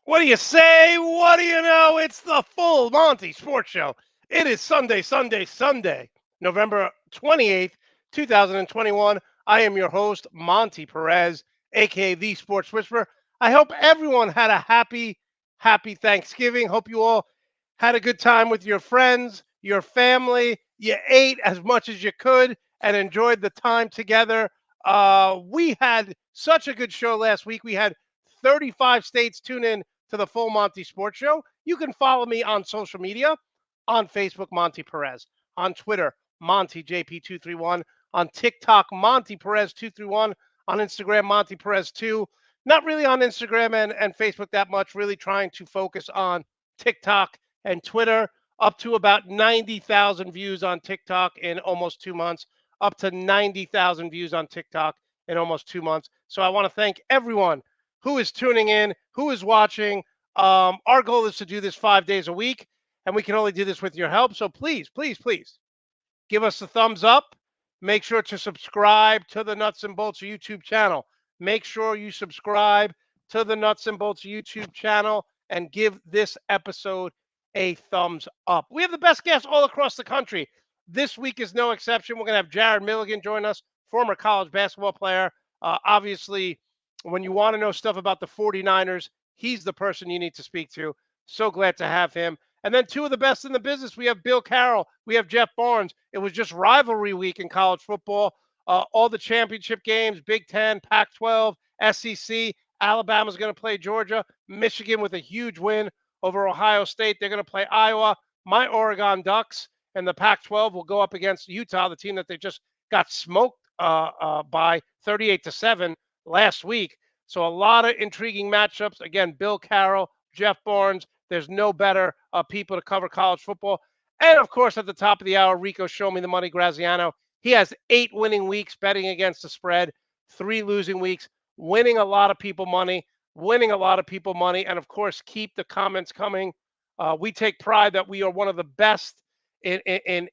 What do you say? What do you know? It's the full Monty Sports Show. It is Sunday, November 28th, 2021. I am your host, Monty Perez, aka The Sports Whisperer. I hope everyone had a happy Thanksgiving. Hope you all had a good time with your friends, your family. You ate as much as you could and enjoyed the time together. We had such a good show last week. We had 35 states tune in to the Full Monty Sports Show. You can follow me on social media on Facebook, Monty Perez, on Twitter, Monty JP231, on TikTok, Monty Perez 231, on Instagram, Monty Perez 2. Not really on Instagram and Facebook that much, really trying to focus on TikTok and Twitter. Up to about 90,000 views on TikTok in almost 2 months, up to 90,000 views on TikTok in almost 2 months. So I want to thank everyone who is tuning in, who is watching. Our goal is to do this 5 days a week, and we can only do this with your help. So please give us a thumbs up. Make sure to subscribe to the Nuts and Bolts YouTube channel. Make sure you subscribe to the Nuts and Bolts YouTube channel and give this episode a thumbs up. We have the best guests all across the country. This week is no exception. We're going to have Jared Milligan join us, former college basketball player. Obviously, when you want to know stuff about the 49ers, he's the person you need to speak to. So glad to have him. And then two of the best in the business. We have Bill Carroll. We have Jeff Barnes. It was just rivalry week in college football. All the championship games, Big Ten, Pac-12, SEC. Alabama's going to play Georgia. Michigan with a huge win over Ohio State. They're going to play Iowa. My Oregon Ducks and the Pac-12 will go up against Utah, the team that they just got smoked by 38-7 last week. So a lot of intriguing matchups. Again, Bill Carroll, Jeff Barnes. There's no better people to cover college football. And of course, at the top of the hour, Rico Show Me the Money Graziano. He has 8 winning weeks betting against the spread, 3 losing weeks, winning a lot of people money, and of course, keep the comments coming. We take pride that we are one of the best in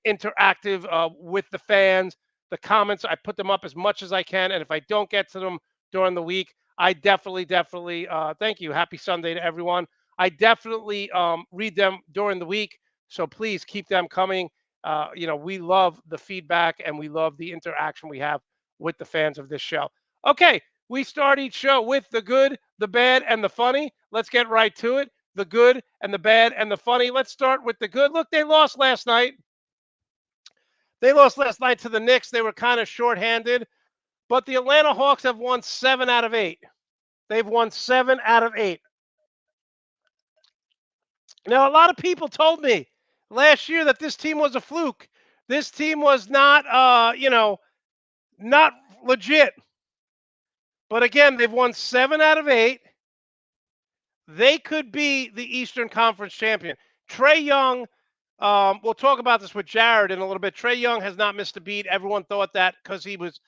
interactive with the fans. The comments, I put them up as much as I can, and if I don't get to them during the week, I definitely thank you. Happy Sunday to everyone. I definitely read them during the week, so please keep them coming. We love the feedback and we love the interaction we have with the fans of this show. Okay, we start each show with the good, the bad, and the funny. Let's get right to it. The good and the bad and the funny. Let's start with the good. Look, they lost last night. They lost last night to the Knicks. They were kind of shorthanded, but the Atlanta Hawks have won 7 out of 8. They've won 7 out of 8. Now, a lot of people told me last year that this team was a fluke. This team was not, not legit. But again, they've won 7 out of 8. They could be the Eastern Conference champion. Trae Young, we'll talk about this with Jared in a little bit. Trae Young has not missed a beat. Everyone thought that because he was,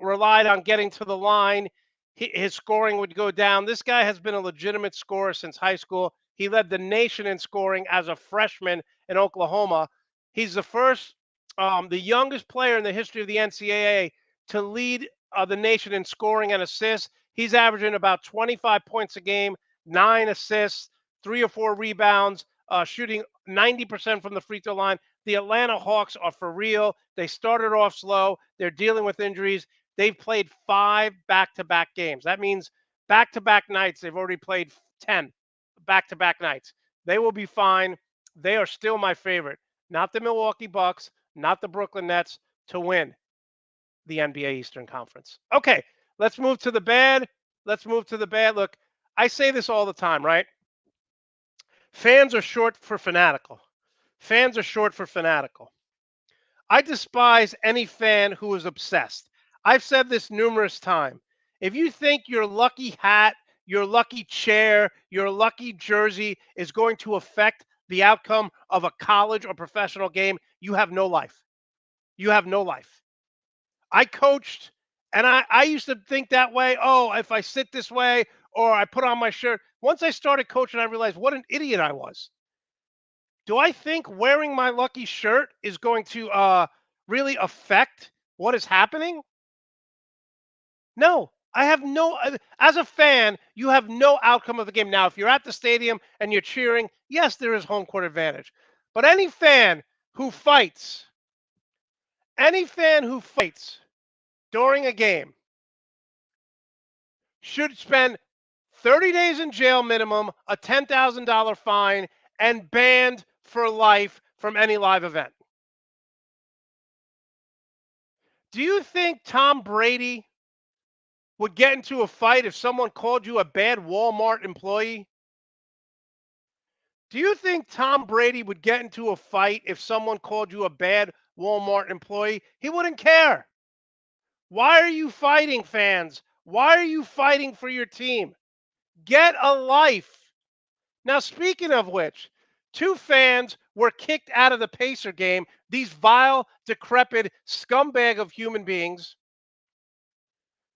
relied on getting to the line, his scoring would go down. This guy has been a legitimate scorer since high school. He led the nation in scoring as a freshman in Oklahoma. He's the youngest player in the history of the NCAA to lead the nation in scoring and assists. He's averaging about 25 points a game, 9 assists, 3 or 4 rebounds, shooting 90% from the free throw line. The Atlanta Hawks are for real. They started off slow. They're dealing with injuries. They've played 5 back-to-back games. That means back-to-back nights. They've already played 10 back-to-back nights. They will be fine. They are still my favorite. Not the Milwaukee Bucks, not the Brooklyn Nets, to win the NBA Eastern Conference. Okay, let's move to the bad. Look, I say this all the time, right? Fans are short for fanatical. I despise any fan who is obsessed. I've said this numerous times. If you think your lucky hat, your lucky chair, your lucky jersey is going to affect the outcome of a college or professional game, you have no life. You have no life. I coached and I used to think that way. Oh, if I sit this way or I put on my shirt. Once I started coaching, I realized what an idiot I was. Do I think wearing my lucky shirt is going to really affect what is happening? No, I have no, as a fan, you have no outcome of the game. Now, if you're at the stadium and you're cheering, yes, there is home court advantage. But who fights, any fan who fights during a game should spend 30 days in jail minimum, a $10,000 fine, and banned for life from any live event. Do you think Tom Brady would get into a fight if someone called you a bad Walmart employee? Do you think Tom Brady would get into a fight if someone called you a bad Walmart employee? He wouldn't care. Why are you fighting, fans? Why are you fighting for your team? Get a life. Now, speaking of which, two fans were kicked out of the Pacer game, these vile, decrepit scumbag of human beings,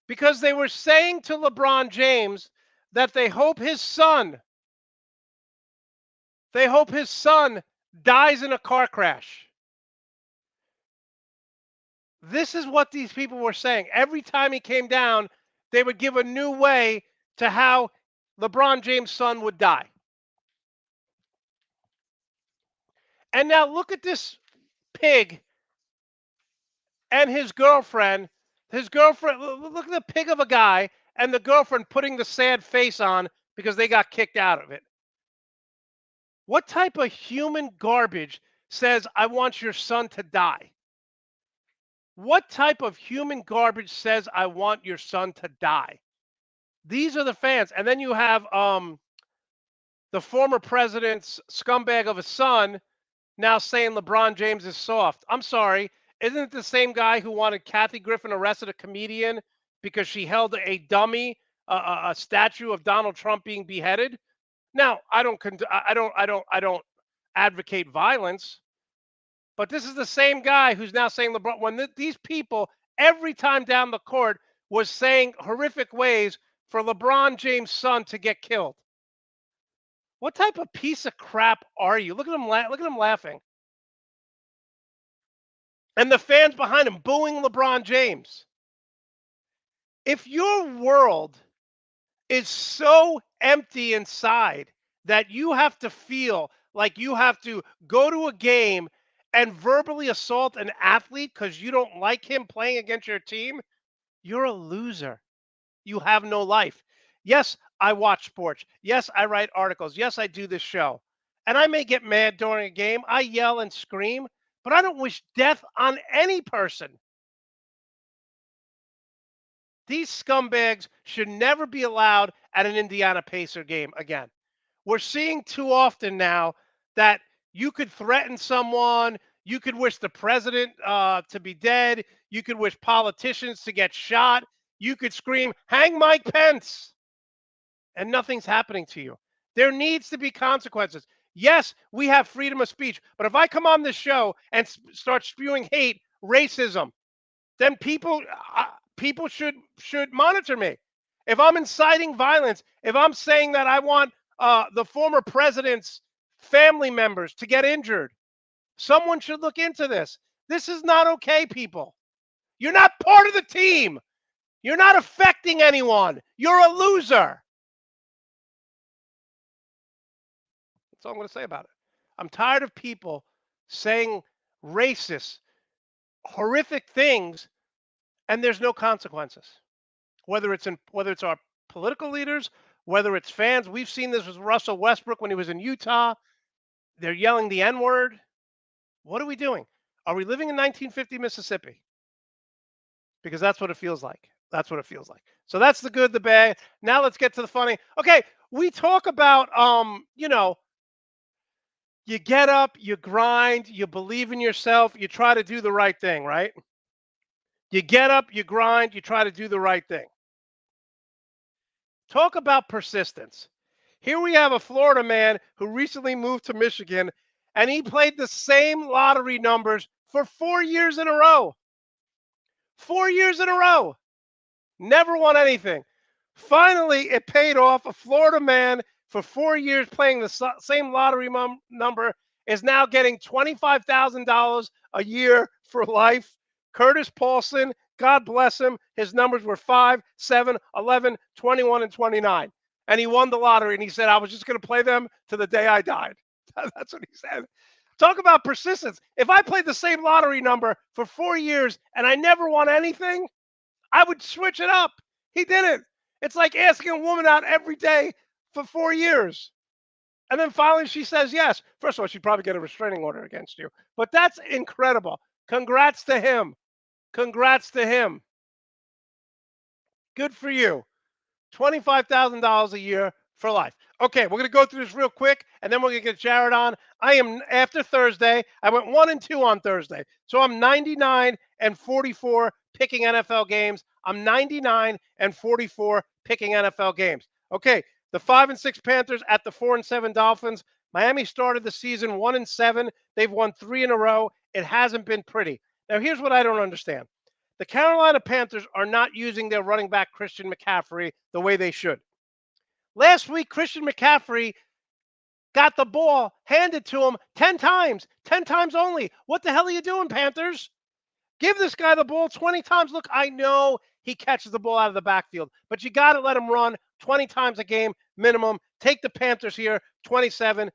because they were saying to LeBron James that they hope his son dies in a car crash. This is what these people were saying. Every time he came down, they would give a new way to how LeBron James' son would die. And now look at this pig and his girlfriend. Look at the pig of a guy and the girlfriend putting the sad face on because they got kicked out of it. What type of human garbage says, I want your son to die? What type of human garbage says, I want your son to die? These are the fans. And then you have the former president's scumbag of a son now saying LeBron James is soft. I'm sorry. Isn't it the same guy who wanted Kathy Griffin arrested, a comedian, because she held a dummy, a statue of Donald Trump being beheaded? Now, I don't advocate violence, but this is the same guy who's now saying LeBron, when these people every time down the court was saying horrific ways for LeBron James' son to get killed. What type of piece of crap are you? Look at him! Look at him laughing, and the fans behind him booing LeBron James. If your world is so empty inside that you have to feel like you have to go to a game and verbally assault an athlete because you don't like him playing against your team, you're a loser. You have no life. Yes, I watch sports. Yes, I write articles. Yes, I do this show. And I may get mad during a game. I yell and scream, but I don't wish death on any person. These scumbags should never be allowed at an Indiana Pacer game again. We're seeing too often now that you could threaten someone, you could wish the president to be dead, you could wish politicians to get shot, you could scream, hang Mike Pence, and nothing's happening to you. There needs to be consequences. Yes, we have freedom of speech, but if I come on this show and start spewing hate, racism, then people should monitor me. If I'm inciting violence, if I'm saying that I want the former president's family members to get injured, someone should look into this. This is not okay, people. You're not part of the team. You're not affecting anyone. You're a loser. That's all I'm going to say about it. I'm tired of people saying racist, horrific things, and there's no consequences. Whether it's our political leaders, whether it's fans. We've seen this with Russell Westbrook when he was in Utah. They're yelling the N-word. What are we doing? Are we living in 1950 Mississippi? Because that's what it feels like. That's what it feels like. So that's the good, the bad. Now let's get to the funny. Okay, we talk about you get up, you grind, you believe in yourself, you try to do the right thing, right? You get up, you grind, you try to do the right thing. Talk about persistence. Here we have a Florida man who recently moved to Michigan, and he played the same lottery numbers for 4 years in a row. 4 years in a row. Never won anything. Finally, it paid off. A Florida man for 4 years playing the same lottery number is now getting $25,000 a year for life. Curtis Paulson God bless him. His numbers were 5, 7, 11, 21, and 29. And he won the lottery. And he said, I was just going to play them to the day I died. That's what he said. Talk about persistence. If I played the same lottery number for 4 years and I never won anything, I would switch it up. He didn't. It's like asking a woman out every day for 4 years. And then finally she says yes. First of all, she'd probably get a restraining order against you. But that's incredible. Congrats to him. Congrats to him. Good for you. $25,000 a year for life. Okay, we're going to go through this real quick, and then we're going to get Jared on. I am, after Thursday, I went 1-2 on Thursday. So I'm 99-44 picking NFL games. I'm 99-44 picking NFL games. Okay, the 5-6 Panthers at the 4-7 Dolphins. Miami started the season 1-7. They've won 3 in a row. It hasn't been pretty. Now, here's what I don't understand. The Carolina Panthers are not using their running back, Christian McCaffrey, the way they should. Last week, Christian McCaffrey got the ball handed to him 10 times only. What the hell are you doing, Panthers? Give this guy the ball 20 times. Look, I know he catches the ball out of the backfield, but you got to let him run 20 times a game minimum. Take the Panthers here, 27-23.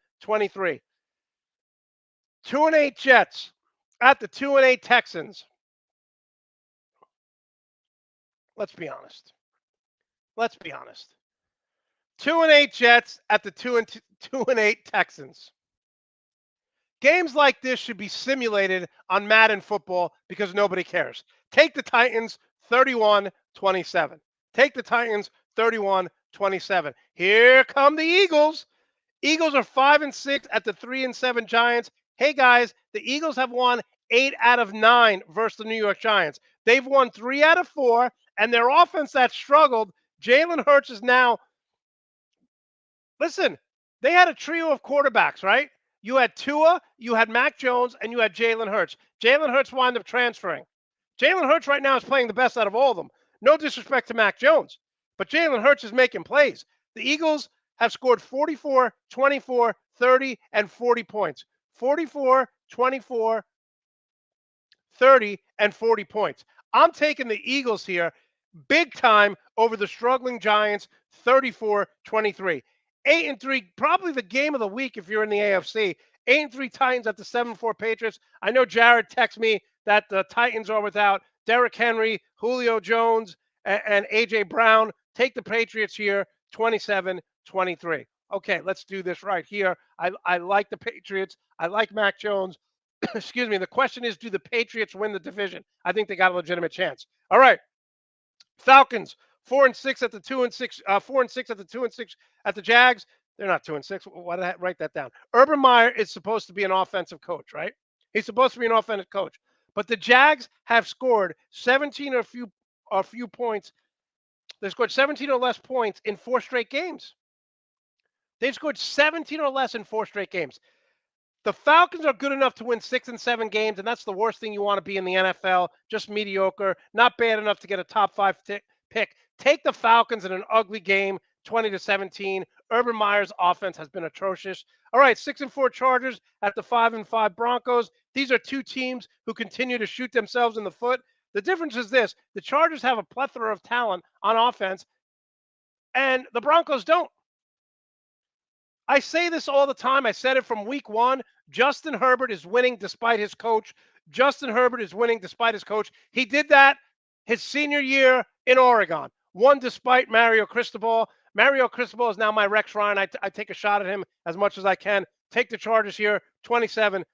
2-8 Jets at the 2-8 Texans. Let's be honest. 2-8 Jets at the 2-8 Texans. Games like this should be simulated on Madden football because nobody cares. Take the Titans 31-27. Take the Titans 31-27. Here come the Eagles. Eagles are 5-6 at the 3-7 Giants. Hey guys, the Eagles have won 8 out of 9 versus the New York Giants. They've won 3 out of 4, and their offense that struggled, Jalen Hurts is now. Listen, they had a trio of quarterbacks, right? You had Tua, you had Mac Jones, and you had Jalen Hurts. Jalen Hurts wound up transferring. Jalen Hurts right now is playing the best out of all of them. No disrespect to Mac Jones, but Jalen Hurts is making plays. The Eagles have scored 44, 24, 30, and 40 points. 44, 24, 30, and 40 points. I'm taking the Eagles here big time over the struggling Giants, 34-23. 8-3, probably the game of the week if you're in the AFC. 8-3 Titans at the 7-4 Patriots. I know Jared texted me that the Titans are without Derrick Henry, Julio Jones, and A.J. Brown. Take the Patriots here, 27-23. Okay, let's do this right here. I like the Patriots. I like Mac Jones. Excuse me. The question is, do the Patriots win the division? I think they got a legitimate chance. All right. Falcons 4-6 at the 2-6. 4-6 at the 2-6 at the Jags. They're not 2-6. Why did I write that down? Urban Meyer is supposed to be an offensive coach, right? He's supposed to be an offensive coach. But the Jags have scored 17 or a few points. They scored 17 or less points in 4 straight games. They've scored 17 or less in 4 straight games. The Falcons are good enough to win 6 and 7 games, and that's the worst thing you want to be in the NFL. Just mediocre, not bad enough to get a top 5 pick. Take the Falcons in an ugly game, 20-17. Urban Meyer's offense has been atrocious. All right, 6-4 Chargers at the 5-5 Broncos. These are two teams who continue to shoot themselves in the foot. The difference is this: the Chargers have a plethora of talent on offense, and the Broncos don't. I say this all the time. I said it from week 1. Justin Herbert is winning despite his coach. Justin Herbert is winning despite his coach. He did that his senior year in Oregon. Won despite Mario Cristobal. Mario Cristobal is now my Rex Ryan. I take a shot at him as much as I can. Take the Chargers here, 27-20.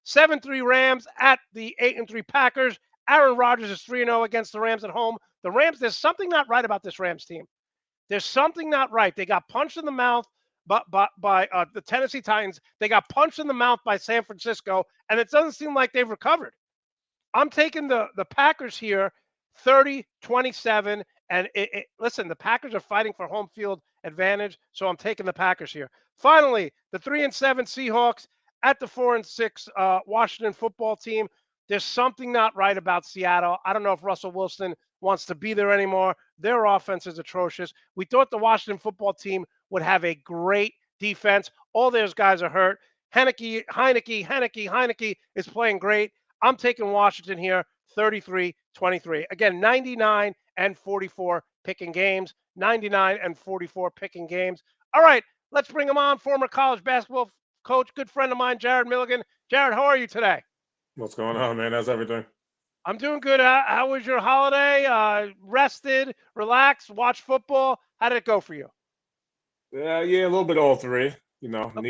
7-3 Rams at the 8-3 Packers. Aaron Rodgers is 3-0 against the Rams at home. The Rams, there's something not right about this Rams team. There's something not right. They got punched in the mouth by the Tennessee Titans. They got punched in the mouth by San Francisco, and it doesn't seem like they've recovered. I'm taking the Packers here, 30-27. And listen, the Packers are fighting for home field advantage, so I'm taking the Packers here. Finally, the 3-7 Seahawks at the 4-6 Washington football team. There's something not right about Seattle. I don't know if Russell Wilson wants to be there anymore. Their offense is atrocious. We thought the Washington football team would have a great defense. All those guys are hurt. Heineke is playing great. I'm taking Washington here, 33-23. Again, 99 and 44 picking games. 99 and 44 picking games. All right, let's bring him on. Former college basketball coach, good friend of mine, Jared Milligan. Jared, how are you today? What's going on, man? How's everything? I'm doing good. How was your holiday? Rested, relaxed, watched football. How did it go for you? Yeah, a little bit all three.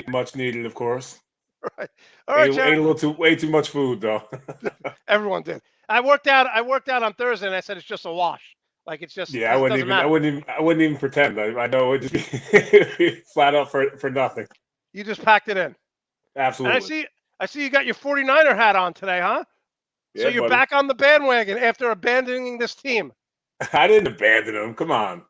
Much needed, of course. All right, all right, Ate Jared. a little too way too much food though. Everyone did. I worked out on Thursday, and I said it's just a wash. Like it's just Yeah, this doesn't matter. I wouldn't even pretend. I know it would just be flat out for nothing. You just packed it in. And I Absolutely. see I see you got your 49er hat on today, huh? So Yeah, you're buddy. back on the bandwagon after abandoning this team. I didn't abandon him. Come on.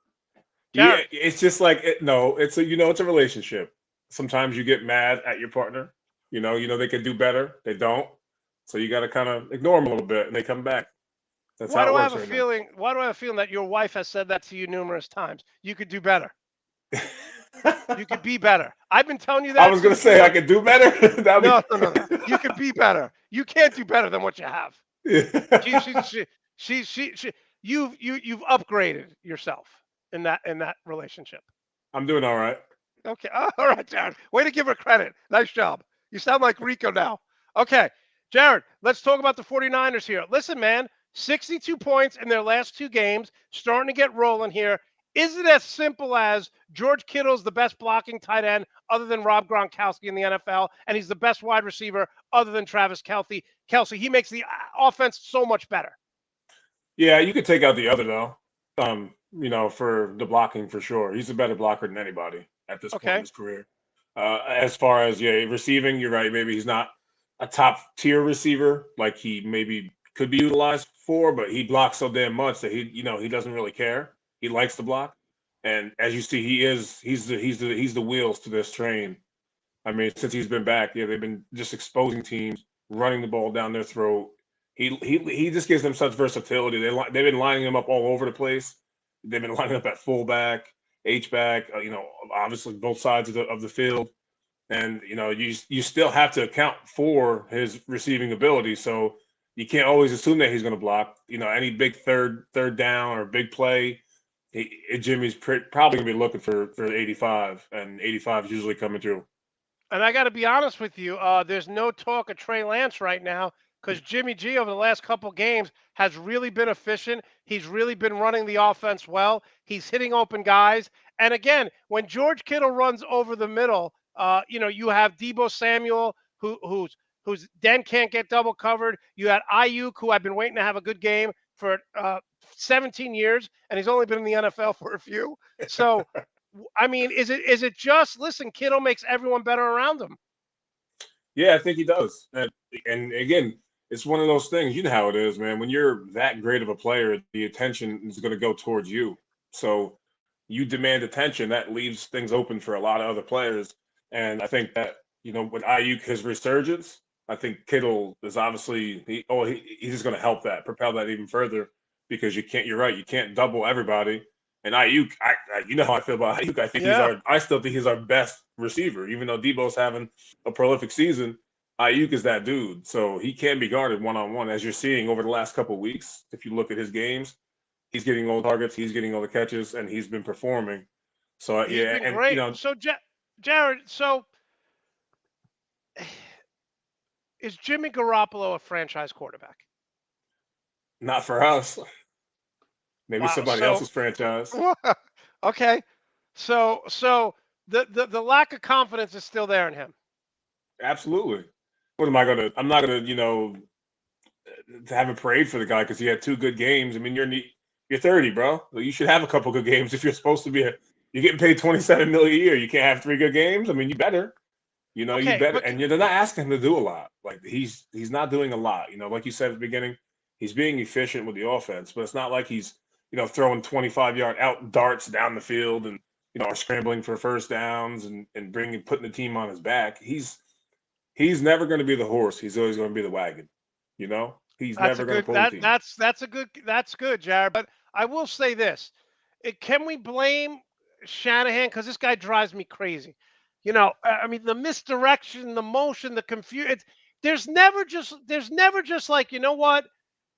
Jared, It's just like no. It's a relationship. Sometimes you get mad at your partner. They can do better. They don't. So you got to kind of ignore them a little bit, and they come back. That's why how it do I have works a right now. feeling why do I have a feeling that your wife has said that to you numerous times? You could do better. You could be better. I've been telling you I that was gonna since you say I were could do better. That'd no, no, no, no. You could be better. You can't do better than what you have. be. She, she, she, she you've upgraded yourself in that relationship. I'm doing all right. Okay. All right, Jared. Way to give her credit. Nice job. You sound like Rico now. Okay. Jared, let's talk about the 49ers here. Listen, man, 62 points in their last two games, starting to get rolling here. Is it as simple as George Kittle's the best blocking tight end other than Rob Gronkowski in the NFL, and he's the best wide receiver other than Travis Kelce? Kelsey, he makes the offense so much better. Yeah, you could take out the other though. For the blocking for sure. He's a better blocker than anybody at this point in Okay. his career. As far as receiving, you're right. Maybe he's not a top tier receiver like he maybe could be utilized for, but he blocks so damn much that he doesn't really care. He likes to block, and as you see, he's the wheels to this train. I mean, since he's been back, yeah, they've been just exposing teams, running the ball down their throat. He just gives them such versatility. They've been lining him up all over the place. They've been lining up at fullback, H back. Obviously both sides of the field, and you still have to account for his receiving ability. So you can't always assume that he's going to block. Any big third down or big play, Jimmy's probably going to be looking for 85, and 85 is usually coming through. And I got to be honest with you, there's no talk of Trey Lance right now because Jimmy G over the last couple games has really been efficient. He's really been running the offense well. He's hitting open guys. And again, when George Kittle runs over the middle, you have Debo Samuel who's then can't get double covered. You had Ayuk, who I've been waiting to have a good game for 17 years, and he's only been in the NFL for a few. So I mean, is it just listen? Kittle makes everyone better around him. Yeah, I think he does. And again, it's one of those things. You know how it is, man. When you're that great of a player, the attention is going to go towards you. So you demand attention. That leaves things open for a lot of other players. And I think that with Ayuk, his resurgence, I think Kittle is obviously he's just going to help that, propel that even further because you can't. You're right. You can't double everybody. And Ayuk, you know how I feel about Ayuk. Yeah, I still think he's our best receiver, even though Debo's having a prolific season. Ayuk is that dude, so he can be guarded one on one, as you're seeing over the last couple of weeks. If you look at his games, he's getting all the targets, he's getting all the catches, and he's been performing. So he's yeah, been and great. So Jared, so is Jimmy Garoppolo a franchise quarterback? not for us. Maybe Wow. somebody So else's franchise. okay. So the lack of confidence is still there in him. Absolutely. What am I gonna? I'm not gonna, to have a parade for the guy because he had two good games. I mean, you're 30, bro. You should have a couple good games if you're supposed to be you're getting paid 27 million a year. You can't have three good games. I mean, you better. You Okay, better, but and they're not asking him to do a lot. Like he's not doing a lot. Like you said at the beginning, he's being efficient with the offense, but it's not like he's throwing 25-yard out darts down the field and are scrambling for first downs and putting the team on his back. He's never going to be the horse. He's always going to be the wagon. He's that's a never going to good pull the team. that's good, Jared. But I will say this: can we blame Shanahan because this guy drives me crazy? I mean, the misdirection, the motion, the confusion. There's never just like you know what?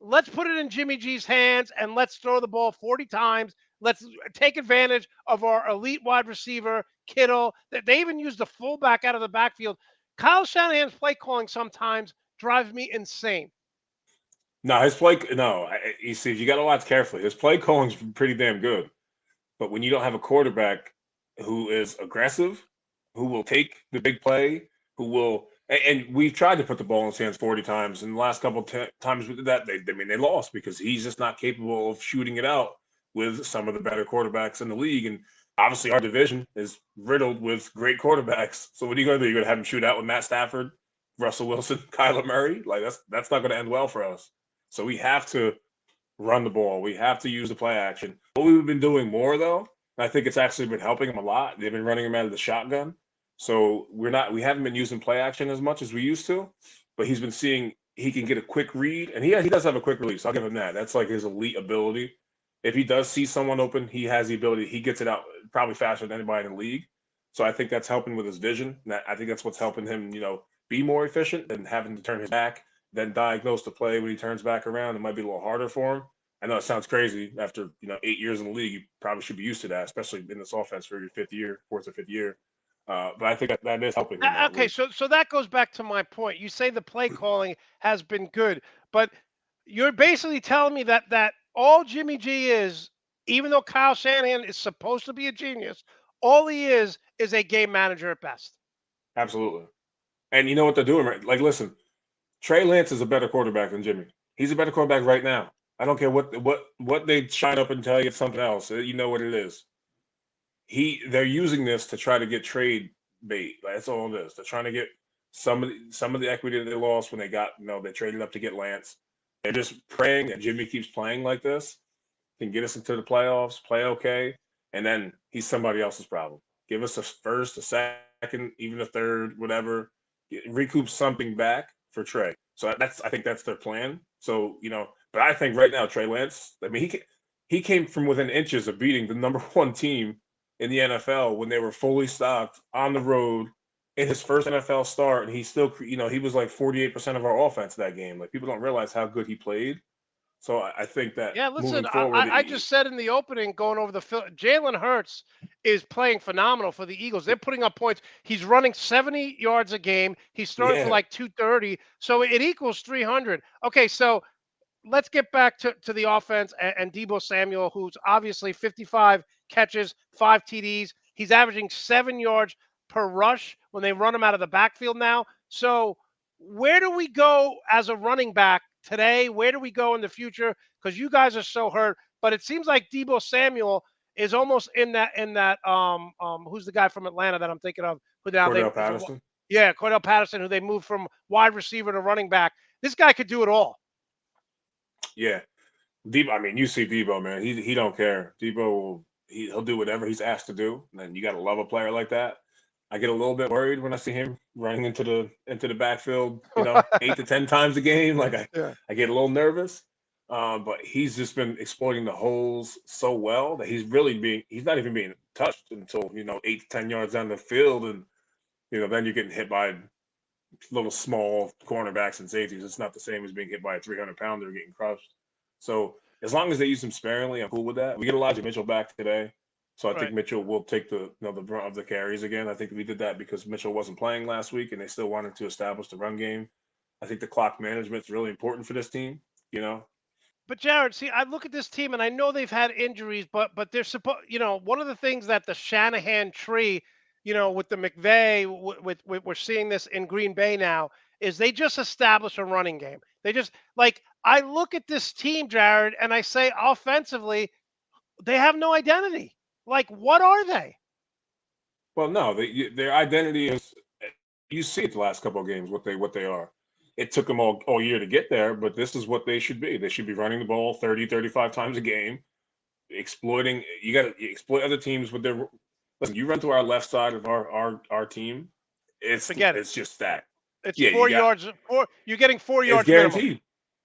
let's put it in Jimmy G's hands and let's throw the ball 40 times. Let's take advantage of our elite wide receiver, Kittle. They even use the fullback out of the backfield. Kyle Shanahan's play calling sometimes drives me insane. No, his play. No, you see, you got to watch carefully. His play calling's pretty damn good, but when you don't have a quarterback who is aggressive, who will take the big play, who will, and we've tried to put the ball in his hands 40 times, and the last couple times we did that, they lost because he's just not capable of shooting it out with some of the better quarterbacks in the league, and obviously our division is riddled with great quarterbacks. So what are you going to do? You're going to have him shoot out with Matt Stafford, Russell Wilson, Kyler Murray? Like that's not going to end well for us. So we have to run the ball. We have to use the play action. What we've been doing more though, I think it's actually been helping him a lot. They've been running him out of the shotgun. So we haven't been using play action as much as we used to, but he's been seeing he can get a quick read, and he does have a quick release. I'll give him that. That's like his elite ability. If he does see someone open, he has the ability. He gets it out probably faster than anybody in the league. So I think that's helping with his vision. I think that's what's helping him, be more efficient than having to turn his back, then diagnose the play when he turns back around. It might be a little harder for him. I know it sounds crazy. After 8 years in the league, you probably should be used to that, especially in this offense for your fourth or fifth year. But I think that is helping him Okay, outweigh. so that goes back to my point. You say the play calling has been good, but you're basically telling me that all Jimmy G is, even though Kyle Shanahan is supposed to be a genius, all he is a game manager at best. Absolutely. And you know what they're doing, right? Like, listen, Trey Lance is a better quarterback than Jimmy. He's a better quarterback right now. I don't care what they shine up and tell you it's something else. You know what it is. They're using this to try to get trade bait. That's all it is. They're trying to get some of the equity that they lost when they traded up to get Lance. They're just praying that Jimmy keeps playing like this, can get us into the playoffs, play okay, and then he's somebody else's problem. Give us a first, a second, even a third, whatever. Recoup something back for Trey. So I think that's their plan. So but I think right now Trey Lance. I mean, he came from within inches of beating the number one team in the NFL when they were fully stocked on the road in his first NFL start, and he still, he was like 48% of our offense that game. Like people don't realize how good he played. So I think that Yeah, moving listen, forward, I just said in the opening, going over the film, Jalen Hurts is playing phenomenal for the Eagles. They're putting up points. He's running 70 yards a game. He's throwing for yeah, like 230, so it equals 300. Okay, so let's get back to the offense and Debo Samuel, who's obviously 55 catches, 5 TDs. He's averaging 7 yards per rush when they run him out of the backfield now. So where do we go as a running back today? Where do we go in the future? Because you guys are so hurt, but it seems like Debo Samuel is almost in that who's the guy from Atlanta that I'm thinking of who now they Cordell is a Patterson. yeah, Cordell Patterson, who they moved from wide receiver to running back. This guy could do it all. Yeah, Debo. I mean, you see Debo, man. He don't care. Debo he'll do whatever he's asked to do. And you got to love a player like that. I get a little bit worried when I see him running into the backfield, 8 to 10 times a game. Like Yeah. I get a little nervous. But he's just been exploiting the holes so well that he's not even being touched until 8 to 10 yards down the field, and then you're getting hit by little small cornerbacks and safeties. It's not the same as being hit by a 300-pounder getting crushed. So as long as they use him sparingly, I'm cool with that. We get Elijah Mitchell back today, so I think Right. Mitchell will take the brunt of the carries again. I think we did that because Mitchell wasn't playing last week, and they still wanted to establish the run game. I think the clock management is really important for this team. You know, But Jared, see, I look at this team and I know they've had injuries, but they're supposed, one of the things that the Shanahan tree, with the McVay, with we're seeing this in Green Bay now, is they just establish a running game. They just like I look at this team, Jared, and I say offensively, they have no identity. Like, what are they? well, no, their identity is. You see it the last couple of games what they are. It took them all year to get there, but this is what they should be. They should be running the ball 30, 35 times a game, exploiting. You got to exploit other teams with their. Listen, you run to our left side of our team, it's Forget it. it's just that. It's Yeah, you four got yards. You're getting four it's yards minimum. guaranteed.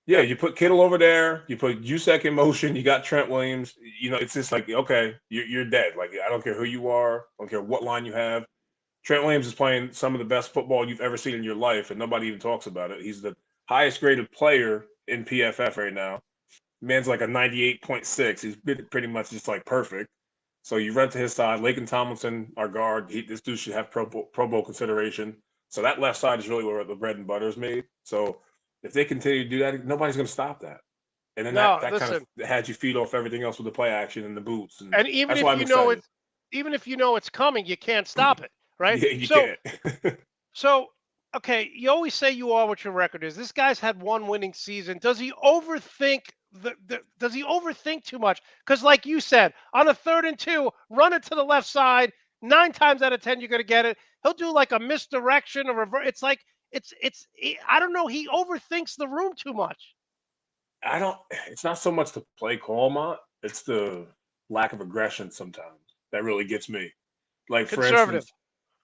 Yeah, Yeah. you put Kittle over there, you put Usek in motion, you got Trent Williams. It's just like okay, you're dead. Like I don't care who you are, I don't care what line you have. Trent Williams is playing some of the best football you've ever seen in your life, and nobody even talks about it. He's the highest graded player in PFF right now. Man's like a 98.6. He's pretty much just like perfect. So you run to his side. Lakin Tomlinson, our guard, this dude should have Pro Bowl consideration. So that left side is really where the bread and butter is made. So if they continue to do that, nobody's going to stop that. And then No, that kind listen, of had you feed off everything else with the play action and the boots. And and even that's why if I'm you know excited. it's even if you know it's coming, you can't stop it, right? Yeah, you So can't. So, okay, you always say you are what your record is. This guy's had one winning season. Does he overthink does he overthink too much? Because like you said, on a 3rd and 2, run it to the left side. 9 times out of 10, you're gonna get it. He'll do like a misdirection, a reverse. It's like I don't know. He overthinks the room too much. I don't. It's not so much the play call, Mont. It's the lack of aggression sometimes that really gets me. Like for Conservative. instance,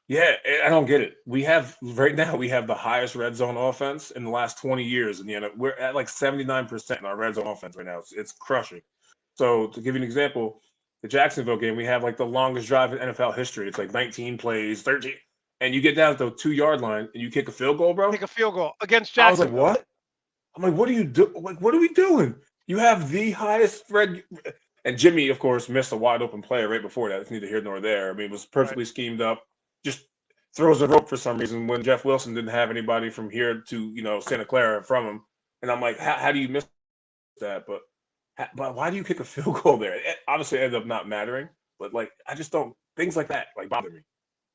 yeah, I don't get it. We have right now we have the highest red zone offense in the last 20 years in the NFL. We're at like 79% in our red zone offense right now. It's crushing. So to give you an example, the Jacksonville game, we have like the longest drive in NFL history. It's like 19 plays, 13, and you get down to the 2 yard line and you kick a field goal, bro. Take a field goal against I was like, Jacksonville. what? I'm like, what are you do? Like, what are we doing? You have the highest red, and Jimmy, of course, missed a wide open play right before that. It's neither here nor there. I mean, it was Right. perfectly schemed up. Just throws a rope for some reason when Jeff Wilson didn't have anybody from here to Santa Clara from him. And I'm like, how do you miss that? But why do you kick a field goal there? It obviously ended up not mattering. But like, I just don't things like that like bother me.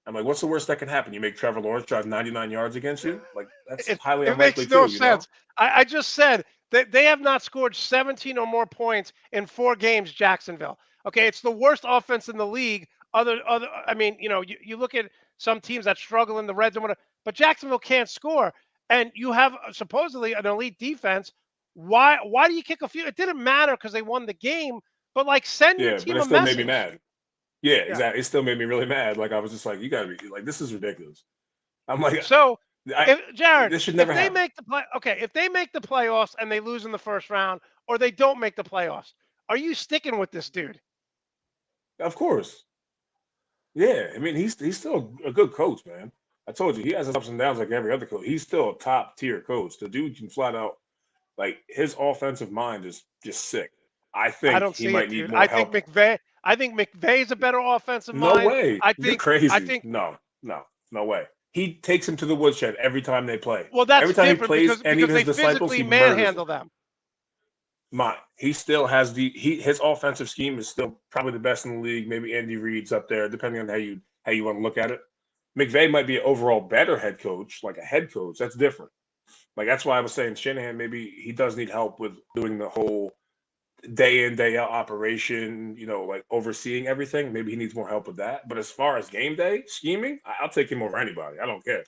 I'm like, what's the worst that can happen? You make Trevor Lawrence drive 99 yards against you? Like that's It highly it unlikely makes no too. sense. I just said that they have not scored 17 or more points in 4 games, Jacksonville. Okay, it's the worst offense in the league. I mean, you look at some teams that struggle in the red zone, but Jacksonville can't score. And you have supposedly an elite defense. Why do you kick a few? It didn't matter because they won the game, but like send your Yeah, but team it a still made me message. mad. Yeah, Yeah. exactly. It still made me really mad. Like I was just like, you gotta be like, this is ridiculous. I'm like, So, I if Jared, this should if never they happen. make the play, okay, if they make the playoffs and they lose in the first round, or they don't make the playoffs, are you sticking with this dude? Of course. Yeah. I mean, he's still a good coach, man. I told you he has his ups and downs like every other coach. He's still a top tier coach. The dude can flat out like his offensive mind is just sick. I I think don't he see it, might need dude. more help. I think McVay's a better offensive No mind. way. I You're think I crazy. think No, no, no way. He takes him to the woodshed every time they play. well, that's Every time he different plays any because of his they disciples, physically he murders them. manhandle them. He still has his offensive scheme is still probably the best in the league. Maybe Andy Reid's up there, depending on how you want to look at it. McVay might be an overall better head coach, like a head coach. That's different. Like that's why I was saying Shanahan maybe he does need help with doing the whole day in day out operation. Like overseeing everything. Maybe he needs more help with that. But as far as game day scheming, I'll take him over anybody. I don't care.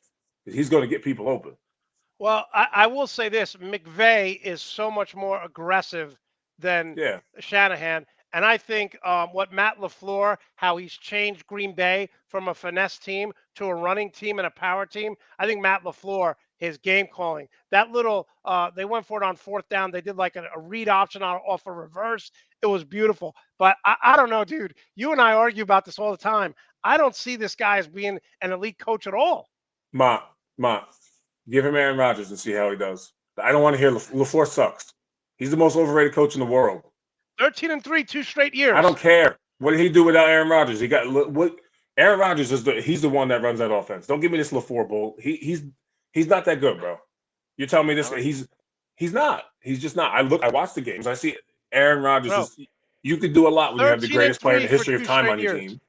He's going to get people open. Well, I will say this: McVay is so much more aggressive than Yeah, Shanahan, and I think what Matt LaFleur, how he's changed Green Bay from a finesse team to a running team and a power team. I think Matt LaFleur, his game calling, that little, they went for it on 4th down. They did like a read option off a reverse. It was beautiful, but I don't know, dude. You and I argue about this all the time. I don't see this guy as being an elite coach at all. Ma, Ma, give him Aaron Rodgers and see how he does. I don't want to hear LaFleur sucks. He's the most overrated coach in the world. 13-3, 2 straight I don't years. care. What did he do without Aaron Rodgers? He got what? Aaron Rodgers he's the one that runs that offense. Don't give me this LaFleur bull. He's not that good, bro. You're telling me this All guy? right, He's not. He's just not. I watch the games. I see it. Aaron Rodgers bro. is. You could do a lot when you have the 13 and greatest player in 3 the for history of two time straight on your years. team.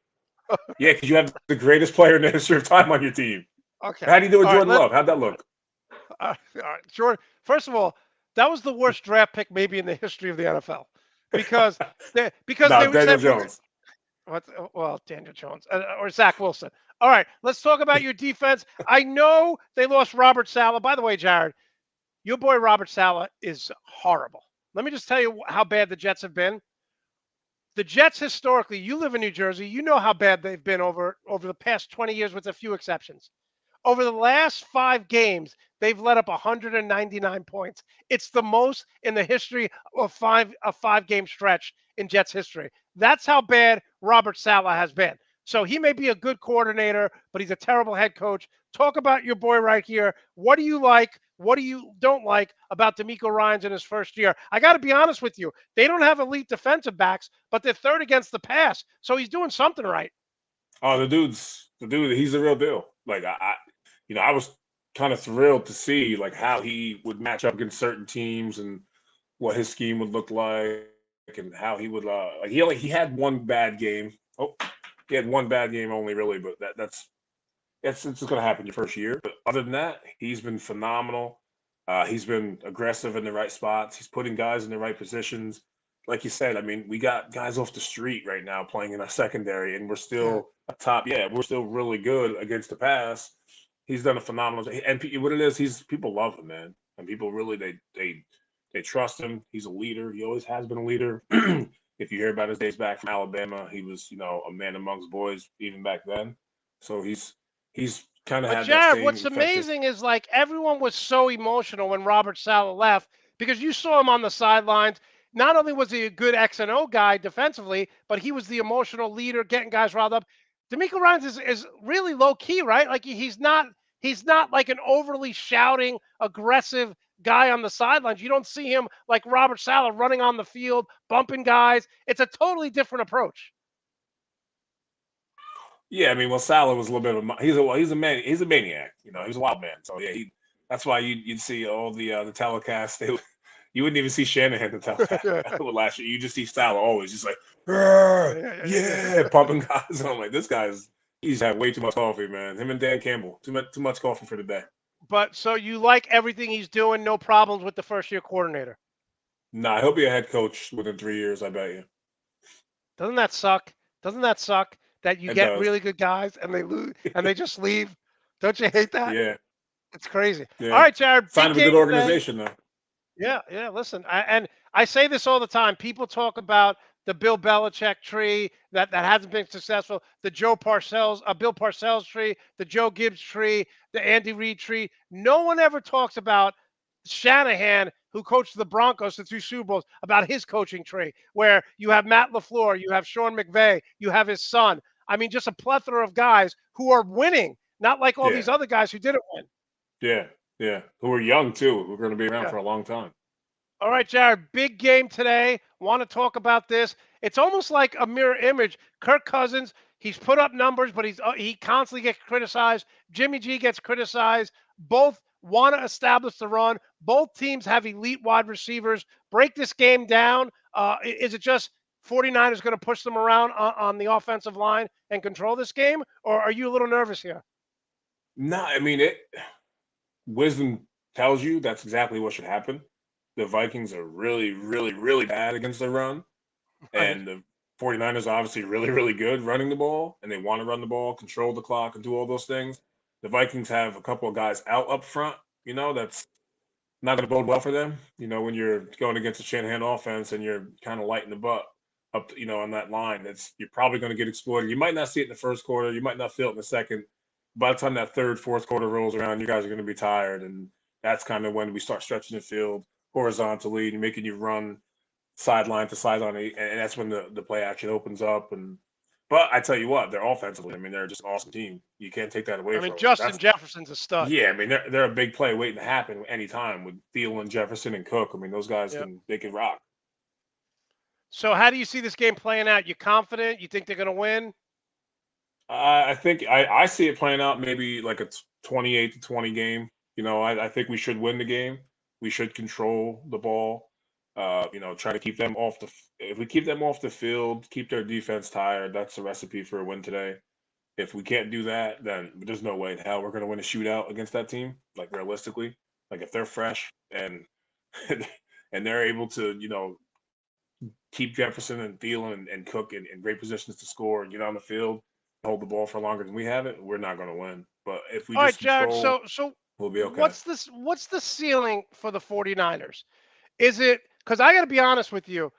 Yeah, because you have the greatest player in the history of time on your team. Okay. How do you do with All right. Jordan Love? How'd that look? All right. Jordan. First of all, that was the worst draft pick maybe in the history of the NFL because they No, would Daniel said Jones. well, Daniel Jones or Zach Wilson. All right. Let's talk about your defense. I know they lost Robert Saleh. By the way, Jared, your boy Robert Saleh is horrible. Let me just tell you how bad the Jets have been. The Jets historically, you live in New Jersey, you know how bad they've been over the past 20 years with a few exceptions. Over the last 5 games, they've let up 199 points. It's the most in the history of a 5 game stretch in Jets history. That's how bad Robert Saleh has been. So he may be a good coordinator, but he's a terrible head coach. Talk about your boy right here. What do you like? What do you don't like about D'Amico Ryans in his first year? I got to be honest with you. They don't have elite defensive backs, but they're third against the pass. So he's doing something right. Oh, the dude, he's the real deal. Like I was kind of thrilled to see like how he would match up against certain teams and what his scheme would look like and how he would like he had one bad game. Oh, he had one bad game only really, but that's it's just gonna happen your first year. But other than that, he's been phenomenal. He's been aggressive in the right spots. He's putting guys in the right positions. Like you said, I mean, we got guys off the street right now playing in our secondary, and we're Yeah. still a top. Yeah, we're still really good against the pass. He's done a phenomenal. And what it is, he's people love him, man, and people really they trust him. He's a leader. He always has been a leader. If you hear about his days back from Alabama, he was a man amongst boys even back then. So he's kind of But had that Jared, same what's effective. amazing is like everyone was so emotional when Robert Saleh left because you saw him on the sidelines. Not only was he a good X and O guy defensively, but he was the emotional leader, getting guys riled up. D'Amico Ryans is really low key, right? Like he's not like an overly shouting, aggressive guy on the sidelines. You don't see him like Robert Saleh running on the field, bumping guys. It's a totally different approach. Yeah, I mean, well, Salah was a little bit of he's a maniac. He's a wild man. So yeah, that's why you'd see all the telecasts. You wouldn't even see Shanahan in the telecast last year. You just see Salah always just like, "Rrr, yeah, pumping guys. And I'm like, this guy's he's had way too much coffee, man. Him and Dan Campbell, too much coffee for the day. But so you like everything he's doing, no problems with the first year coordinator. Nah, he'll be a head coach within 3 years. I bet you. Doesn't that suck? Doesn't that suck that you It get does. really good guys and they lose and they just leave? Don't you hate that? Yeah, It's crazy. All yeah. right, Jared, Sign big of a good game today. organization, though. Yeah, yeah. Listen, and I say this all the time. People talk about the Bill Belichick tree that hasn't been successful, the Bill Parcells tree, the Joe Gibbs tree, the Andy Reid tree. No one ever talks about Shanahan, who coached the Broncos to 2 Super Bowls, about his coaching tree, where you have Matt LaFleur, you have Sean McVay, you have his son. I mean, just a plethora of guys who are winning, not like all Yeah, these other guys who didn't win. yeah, yeah. Who are young too? Who are going to be around Yeah. for a long time. All right, Jared, big game today. Want to talk about this? It's almost like a mirror image. Kirk Cousins, he's put up numbers, but he constantly gets criticized. Jimmy G gets criticized. Both want to establish the run. Both teams have elite wide receivers. Break this game down. Is it just 49ers going to push them around on the offensive line and control this game, or are you a little nervous here? No, I mean it. Wisdom tells you that's exactly what should happen. The Vikings are really, really, really bad against the run, Right. and the 49ers are obviously really, really good running the ball, and they want to run the ball, control the clock, and do all those things. The Vikings have a couple of guys out up front, that's not going to bode well for them. When you're going against a Shanahan offense and you're kind of lighting the butt up, on that line, you're probably going to get exploited. You might not see it in the first quarter, you might not feel it in the second. By the time that third, fourth quarter rolls around, you guys are going to be tired, and that's kind of when we start stretching the field horizontally and making you run sideline to sideline, and that's when the play action opens up. And but I tell you what, they're offensively. I mean, they're just an awesome team. You can't take that away I mean, from them. Justin That's Jefferson's a stud. yeah. I mean, they're a big play waiting to happen anytime with Thielen, Jefferson, and Cook. I mean, those guys Yeah. they can rock. So how do you see this game playing out? You confident? You think they're going to win? I think I see it playing out maybe like a 28-20 game. I think we should win the game. We should control the ball. Try to keep them off if we keep them off the field, keep their defense tired, that's the recipe for a win today. If we can't do that, then there's no way in hell we're going to win a shootout against that team. Like realistically, like if they're fresh and and they're able to, keep Jefferson and Thielen and Cook in great positions to score and get on the field, hold the ball for longer than we have it, we're not going to win. But if we All right, just Jared. control, So we'll be okay. what's the ceiling for the 49ers? Is it because I got to be honest with you?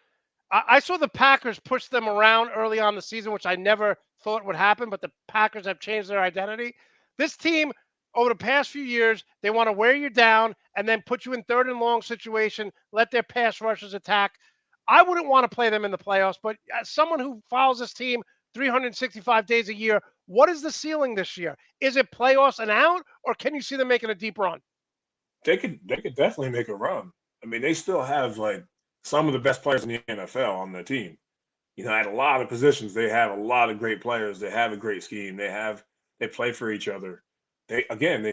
I saw the Packers push them around early on the season, which I never thought would happen, but the Packers have changed their identity. This team, over the past few years, they want to wear you down and then put you in third and long situation, let their pass rushers attack. I wouldn't want to play them in the playoffs, but as someone who follows this team 365 days a year, what is the ceiling this year? Is it playoffs and out, or can you see them making a deep run? they could definitely make a run. I mean, they still have like some of the best players in the NFL on their team. At a lot of positions, they have a lot of great players. They have a great scheme. They play for each other. They've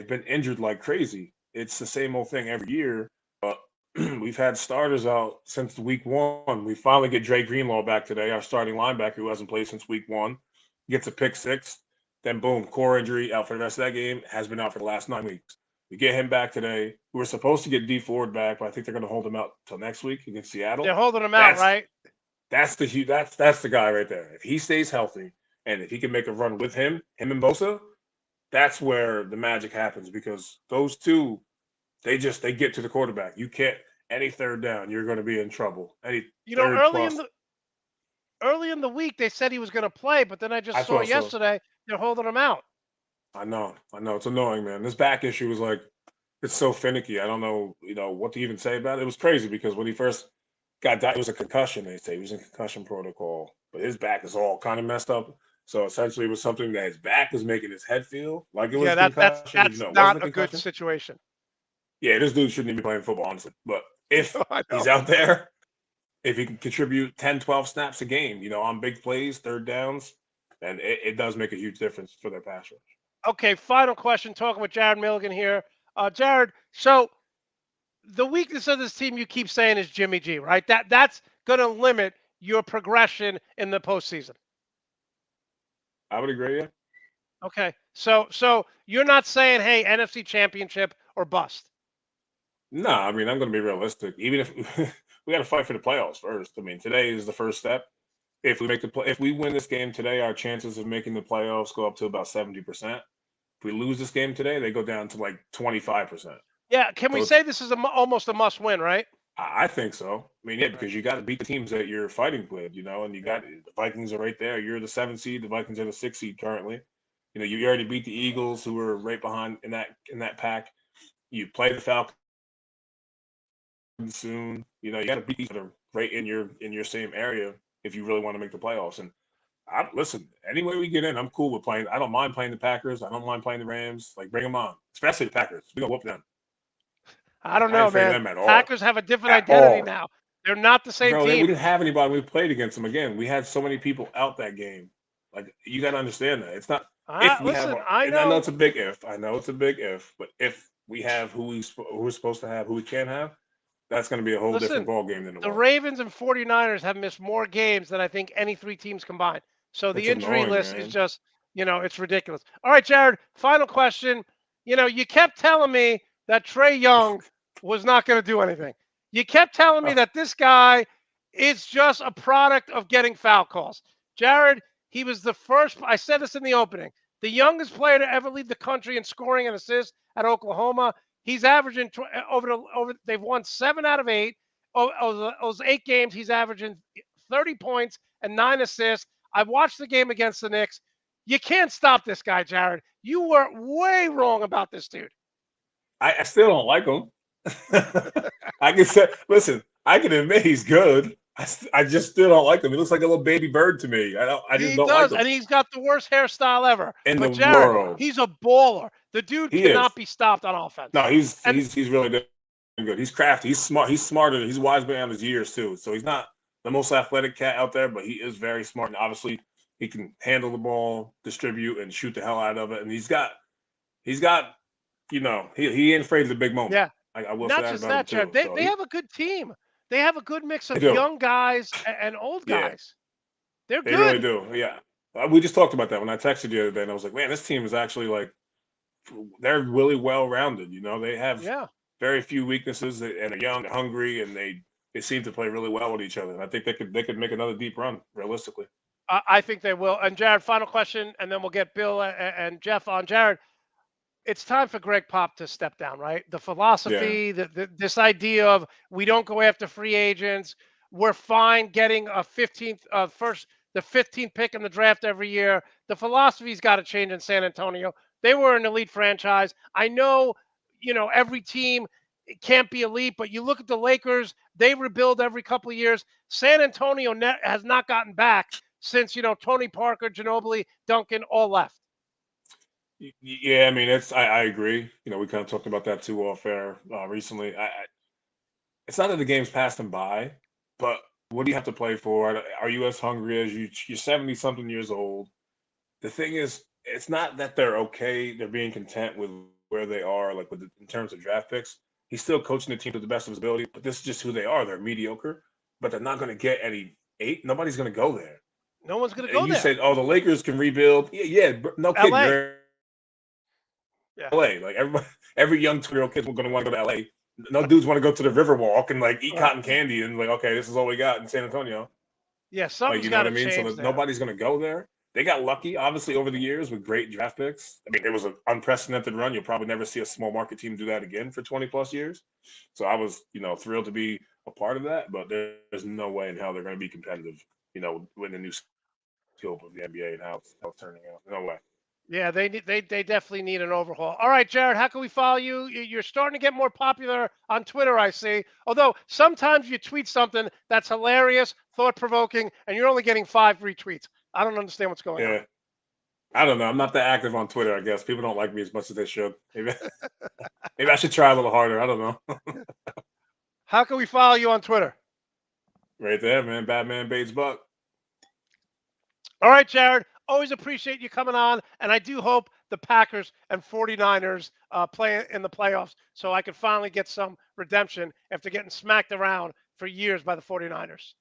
been injured like crazy. It's the same old thing every year. But we've had starters out since week one. We finally get Dre Greenlaw back today, our starting linebacker who hasn't played since week one. Gets a pick six. Then boom, core injury out for the rest of that game. Has been out for the last 9 weeks. We get him back today. We were supposed to get D Ford back, but I think they're going to hold him out till next week against They're Seattle. holding him out, That's right? that's the guy right there. If he stays healthy and if he can make a run with him and Bosa, that's where the magic happens because those two, they get to the quarterback. You can't any third down, you're going to be in trouble. Any You know, third plus, early in the week they said he was going to play, but then I just I saw thought so. yesterday they're holding him out. I know, it's annoying, man. This back issue is like it's so finicky. I don't know, what to even say about it. It was crazy because when he first got died, it was a concussion. They say he was in concussion protocol, but his back is all kind of messed up. So essentially, it was something that his back was making his head feel like it was Yeah, a concussion, even though it that's wasn't a not a good concussion. situation. Yeah, this dude shouldn't even be playing football, honestly. But if I he's know. out there, if he can contribute 10, 12 snaps a game, on big plays, third downs, then it does make a huge difference for their pass rush. Okay, final question. Talking with Jared Milligan here. Jared, so the weakness of this team you keep saying is Jimmy G, right? That's going to limit your progression in the postseason. I would agree. Yeah. Okay, so you're not saying, hey, NFC Championship or bust. No, I mean I'm going to be realistic. Even if we got to fight for the playoffs first. I mean today is the first step. If we win this game today, our chances of making the playoffs go up to about 70%. If we lose this game today, they go down to like 25%. Yeah, can we So it's say this is almost a must win, right? I think so. I mean, yeah, Right. because you got to beat the teams that you're fighting with, and you got the Vikings are right there. You're the 7th seed. The Vikings are the 6th seed currently. You already beat the Eagles, who were right behind in that pack. You play the Falcons soon. You got to beat each other right in your same area if you really want to make the playoffs. And listen, any way we get in, I'm cool with playing. I don't mind playing the Packers. I don't mind playing the Rams. Like, bring them on, especially the Packers. We gonna whoop them. I Like, don't I ain't know, afraid of man. them at all. Packers have a different At identity all. now. They're not the same Bro, we team. didn't have anybody. We played against them again. We had so many people out that game. Like, you got to understand that it's not if we have. Listen, I And I know know. it's a big if. I know it's a big if. But if we have who we're supposed to have, who we can have, that's going to be a whole different Listen, ball game than it the was. Ravens and 49ers have missed more games than I think any three teams combined. So the It's injury annoying, list is man. just, it's ridiculous. All right, Jared, final question. You kept telling me that Trey Young was not going to do anything. You kept telling me Uh, that this guy is just a product of getting foul calls. Jared, he was the first, I said this in the opening, the youngest player to ever lead the country in scoring and assists at Oklahoma. He's averaging over. They've won 7 out of 8. Those 8 games, he's averaging 30 points and 9 assists. I watched the game against the Knicks. You can't stop this guy, Jared. You were way wrong about this dude. I still don't like him. I can say, listen, I can admit he's good. I just still don't like him. He looks like a little baby bird to me. I just He don't like does, him and he's got the worst hairstyle ever. in the But Jared, world. he's a baller. The dude He is. cannot be stopped on offense. No, he's And he's he's really good. He's crafty. He's smart. He's smarter. He's wise beyond his years too. So he's not the most athletic cat out there, but he is very smart. And obviously, he can handle the ball, distribute, and shoot the hell out of it. And he's got he ain't afraid of the big moment. yeah, I will say not that just about him that, Jared. too. They So they have a good team. They have a good mix they of do. young guys and old Yeah, guys. They're they really good. do. Yeah. We just talked about that when I texted you the other day, and I was like, man, this team is actually like they're really well rounded. They have Yeah. very few weaknesses and are young, hungry, and they seem to play really well with each other. And I think they could make another deep run realistically. I think they will. And Jared, final question, and then we'll get Bill and Jeff on. Jared, it's time for Greg Pop to step down, right? The Yeah, philosophy, this idea of we don't go after free agents. We're fine getting a 15th, the 15th pick in the draft every year. The philosophy's got to change in San Antonio. They were an elite franchise. I know, every team can't be elite, but you look at the Lakers, they rebuild every couple of years. San Antonio has not gotten back since, Tony Parker, Ginobili, Duncan all left. Yeah, I mean, I agree. You know, we kind of talked about that too off air recently. It's not that the game's passed them by, but what do you have to play for? Are you as hungry as you? You're 70 something years old. The thing is, it's not that they're okay. They're being content with where they are, like in terms of draft picks. He's still coaching the team to the best of his ability, but this is just who they are. They're mediocre, but they're not going to get any eight. Nobody's going to go there. No one's going to And go you there. said, "Oh, the Lakers can rebuild." Yeah, yeah, no kidding. L.A. You're Yeah. LA. Like every young 2-year-old kid's going to want to go to LA. No dudes want to go to the Riverwalk and like eat cotton candy and like, okay, this is all we got in San Antonio. Yeah, Like, something's you know got what I to mean? So change there. nobody's going to go there. They got lucky, obviously, over the years with great draft picks. I mean, it was an unprecedented run. You'll probably never see a small market team do that again for 20 plus years. So I was, thrilled to be a part of that. But there's no way in hell they're going to be competitive, with the new scope of the NBA and how it's turning out. No way. Yeah, they definitely need an overhaul. All right, Jared, how can we follow you? You're starting to get more popular on Twitter, I see. Although sometimes you tweet something that's hilarious, thought provoking, and you're only getting 5 retweets. I don't understand what's going on. Yeah. I don't know. I'm not that active on Twitter, I guess. People don't like me as much as they should. Maybe I should try a little harder. I don't know. How can we follow you on Twitter? Right there, man. Batman Bates Buck. All right, Jared. Always appreciate you coming on, and I do hope the Packers and 49ers play in the playoffs so I can finally get some redemption after getting smacked around for years by the 49ers.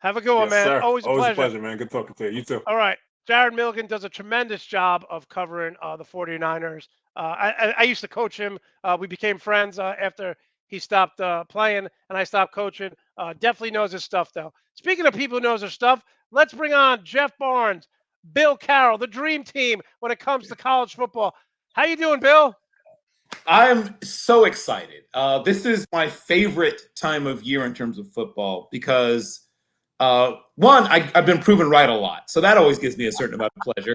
Have a good one, Yes, man. sir. Always a Always a pleasure. pleasure, man. Good talking to you. You too. All right. Jared Milligan does a tremendous job of covering the 49ers. I used to coach him. We became friends after he stopped playing and I stopped coaching. Definitely knows his stuff, though. Speaking of people who knows their stuff, let's bring on Jeff Barnes, Bill Carroll, the dream team when it comes to college football. How you doing, Bill? I'm so excited. This is my favorite time of year in terms of football because one, I've been proven right a lot. So that always gives me a certain amount of pleasure.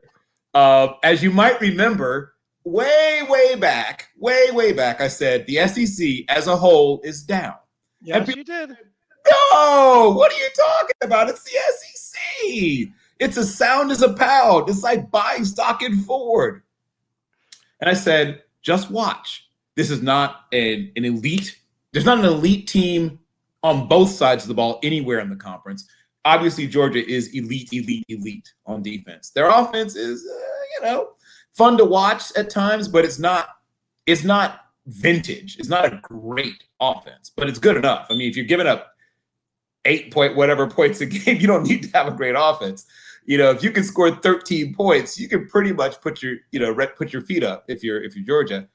As you might remember, way back, I said the SEC as a whole is down. Yes, you did. No, what are you talking about? It's the SEC. It's as sound as a pound. It's like buying stock in Ford. And I said, just watch. This is not an elite. There's not an elite team on both sides of the ball anywhere in the conference. Obviously, Georgia is elite on defense. Their offense is, fun to watch at times, but it's not vintage. It's not a great offense, but it's good enough. I mean, if you're giving up 8 whatever points a game, you don't need to have a great offense. If you can score 13 points, you can pretty much put your feet up if you're Georgia.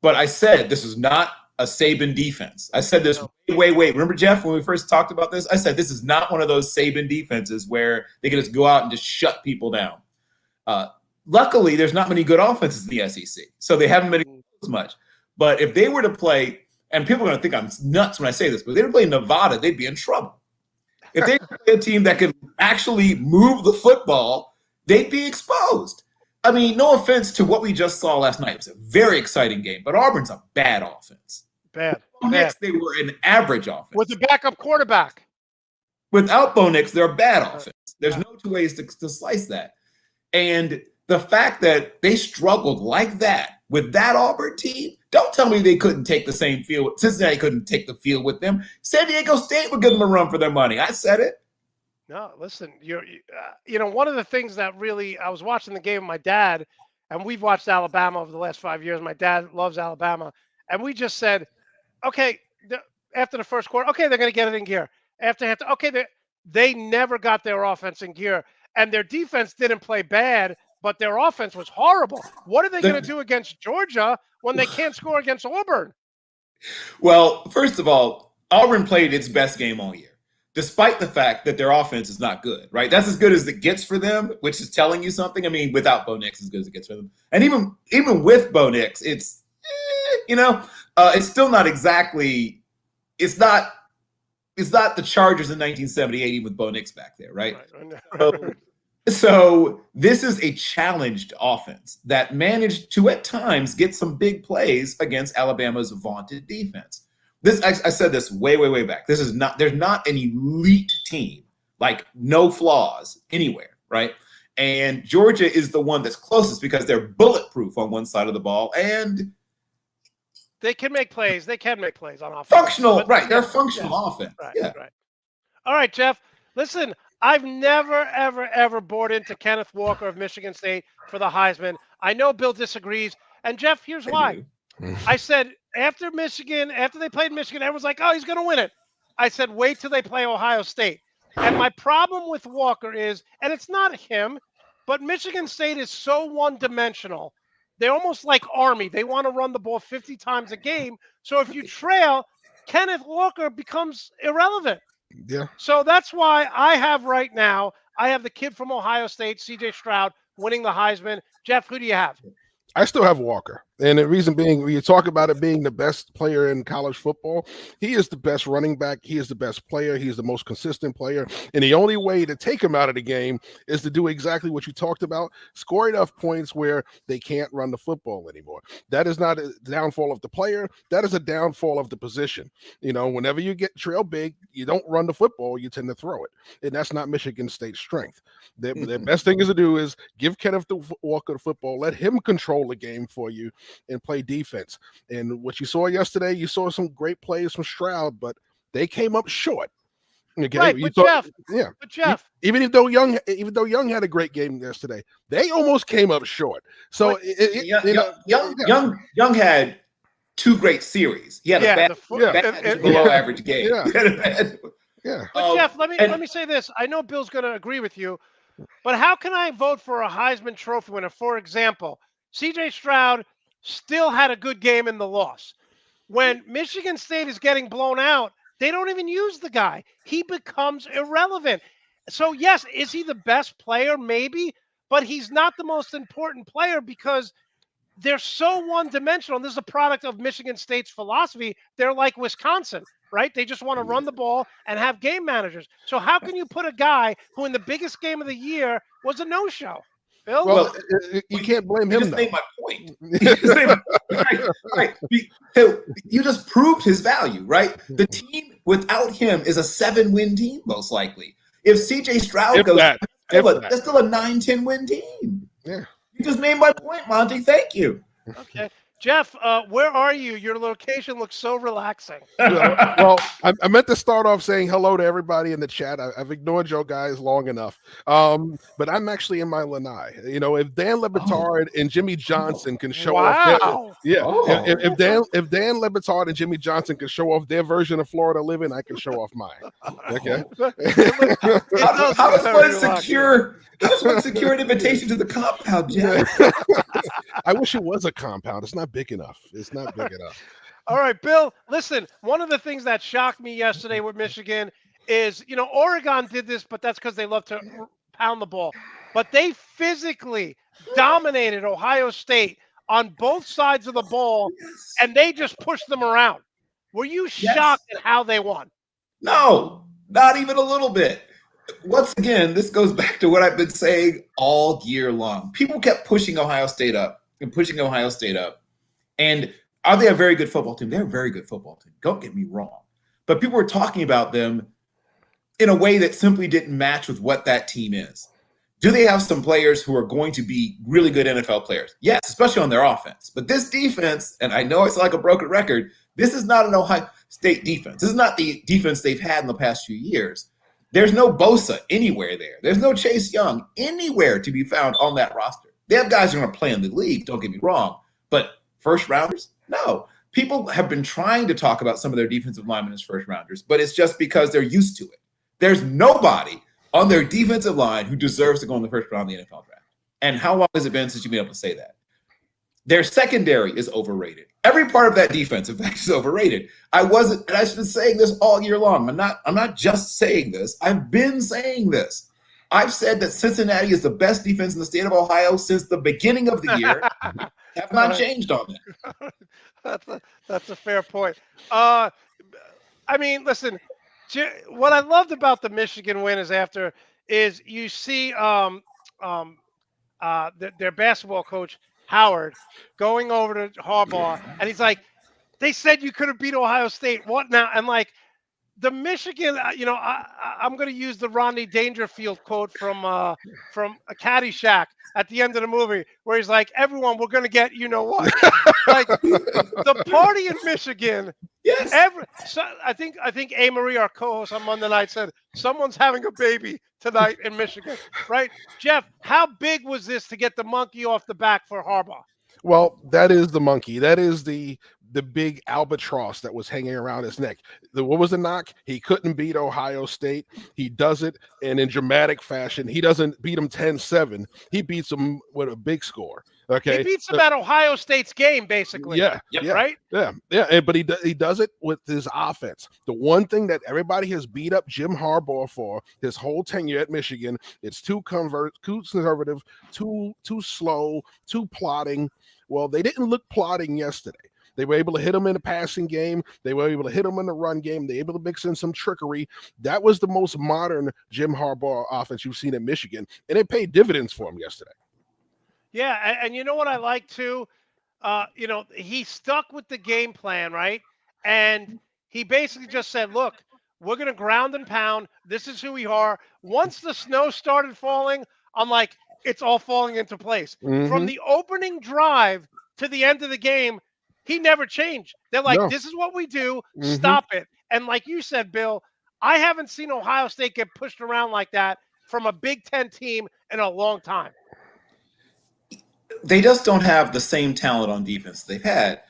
But I said this is not a Saban defense. I said this way. Remember, Jeff, when we first talked about this? I said this is not one of those Saban defenses where they can just go out and just shut people down. Luckily, there's not many good offenses in the SEC, so they haven't been as much. But if they were to play, and people are going to think I'm nuts when I say this, but if they were to play Nevada, they'd be in trouble. If they play a team that could actually move the football, they'd be exposed. I mean, no offense to what we just saw last night. It was a very exciting game, but Auburn's a bad offense. Bad. Next, they were an average offense. With a backup quarterback. Without Bo Nix, they're a bad offense. There's no two ways to slice that. And the fact that they struggled like that with that Auburn team, don't tell me they couldn't take the same field. Cincinnati couldn't take the field with them. San Diego State would give them a run for their money. I said it. No, listen, one of the things that really, I was watching the game with my dad, and we've watched Alabama over the last 5 years. My dad loves Alabama. And we just said, okay, after the first quarter, okay, they're going to get it in gear. After, okay, they never got their offense in gear. And their defense didn't play bad, but their offense was horrible. What are they going to do against Georgia when they can't score against Auburn? Well, first of all, Auburn played its best game all year, despite the fact that their offense is not good, right? That's as good as it gets for them, which is telling you something. I mean, without Bo Nix, as good as it gets for them. And even with Bo Nix, it's, it's still not exactly, it's not the Chargers in 1978 even with Bo Nix back there, right? So this is a challenged offense that managed to at times get some big plays against Alabama's vaunted defense. I said this way back. There's not an elite team, like no flaws anywhere, right? And Georgia is the one that's closest because they're bulletproof on one side of the ball and they can make plays. They can make plays on offense. Functional, right? They're functional offense. Right, Yeah. right. All right, Jeff. Listen, I've never, ever bought into Kenneth Walker of Michigan State for the Heisman. I know Bill disagrees. And Jeff, here's why. I said after they played Michigan, everyone's like, oh, he's going to win it. I said, wait till they play Ohio State. And my problem with Walker is, and it's not him, but Michigan State is so one-dimensional. They're almost like Army. They want to run the ball 50 times a game. So if you trail, Kenneth Walker becomes irrelevant. Yeah. So that's why I have the kid from Ohio State, C.J. Stroud, winning the Heisman. Jeff, who do you have? I still have Walker. And the reason being, when you talk about it being the best player in college football, he is the best running back. He is the best player. He is the most consistent player. And the only way to take him out of the game is to do exactly what you talked about, score enough points where they can't run the football anymore. That is not a downfall of the player. That is a downfall of the position. You know, whenever you get trail big, you don't run the football, you tend to throw it. And that's not Michigan State's strength. The best thing is to do is give Kenneth Walker the football, let him control the game for you and play defense. And what you saw yesterday, you saw some great plays from Stroud, but they came up short. Okay, right, but Jeff, even though Young had a great game yesterday, they almost came up short. So Young had two great series. He had a bad below average game. Yeah. But Jeff, let me say this. I know Bill's going to agree with you, but how can I vote for a Heisman Trophy winner? For example, C.J. Stroud still had a good game in the loss. When Michigan State is getting blown out, they don't even use the guy. He becomes irrelevant. So, yes, is he the best player? Maybe, but he's not the most important player because they're so one-dimensional. And this is a product of Michigan State's philosophy. They're like Wisconsin, right? They just want to run the ball and have game managers. So how can you put a guy who in the biggest game of the year was a no-show? Bill? Well, you can't blame him. You just made my point. Right. So you just proved his value, right? The team without him is a 7-win team, most likely. If C.J. Stroud goes, that's still a 9-10 win team. Yeah. You just made my point, Monte. Thank you. Okay. Jeff, where are you? Your location looks so relaxing. Well, I meant to start off saying hello to everybody in the chat. I've ignored you guys long enough. But I'm actually in my lanai. You know, if Dan Le Batard and Jimmy Johnson can show off if Dan Le Batard and Jimmy Johnson can show off their version of Florida living, I can show off mine. Okay. How does one secure an invitation to the compound, Jeff? I wish it was a compound. It's not big enough. It's not big enough. All right, Bill, listen, one of the things that shocked me yesterday with Michigan is, you know, Oregon did this, but that's because they love to pound the ball. But they physically dominated Ohio State on both sides of the ball, and they just pushed them around. Were you shocked at how they won? No, not even a little bit. Once again, this goes back to what I've been saying all year long. People kept pushing Ohio State up and pushing Ohio State up. And are they a very good football team? They're a very good football team. Don't get me wrong. But people were talking about them in a way that simply didn't match with what that team is. Do they have some players who are going to be really good NFL players? Yes, especially on their offense. But this defense, and I know it's like a broken record, this is not an Ohio State defense. This is not the defense they've had in the past few years. There's no Bosa anywhere there. There's no Chase Young anywhere to be found on that roster. They have guys who are going to play in the league, don't get me wrong. But first rounders? No. People have been trying to talk about some of their defensive linemen as first rounders, but it's just because they're used to it. There's nobody on their defensive line who deserves to go in the first round of the NFL draft. And how long has it been since you've been able to say that? Their secondary is overrated. Every part of that defense, in fact, is overrated. I've been saying this all year long. I'm not just saying this. I've been saying this. I've said that Cincinnati is the best defense in the state of Ohio since the beginning of the year. Have not changed on that. That's a fair point. I mean, listen, what I loved about the Michigan win is you see their basketball coach, Howard, going over to Harbaugh, and he's like, they said you could have beat Ohio State. What now? And like, the Michigan, I'm going to use the Rodney Dangerfield quote from a Caddyshack at the end of the movie, where he's like, "Everyone, we're going to get you know what." Like the party in Michigan. Yes. I think A. Marie, our co-host on Monday night, said someone's having a baby tonight in Michigan, right? Jeff, how big was this to get the monkey off the back for Harbaugh? Well, that is the monkey. That is the big albatross that was hanging around his neck. What was the knock? He couldn't beat Ohio State. He does it, and in dramatic fashion, he doesn't beat them 10-7. He beats them with a big score. Okay, he beats them at Ohio State's game, basically. Yeah, Yep. yeah, right. Yeah. But he does it with his offense. The one thing that everybody has beat up Jim Harbaugh for his whole tenure at Michigan, it's too conservative, too slow, too plodding. Well, they didn't look plodding yesterday. They were able to hit him in the passing game. They were able to hit him in the run game. They were able to mix in some trickery. That was the most modern Jim Harbaugh offense you've seen at Michigan, and it paid dividends for him yesterday. Yeah, and you know what I like too? He stuck with the game plan, right? And he basically just said, look, we're going to ground and pound. This is who we are. Once the snow started falling, I'm like, it's all falling into place. Mm-hmm. From the opening drive to the end of the game, he never changed. They're like, No. this is what we do. Mm-hmm. Stop it. And like you said, Bill, I haven't seen Ohio State get pushed around like that from a Big Ten team in a long time. They just don't have the same talent on defense they've had.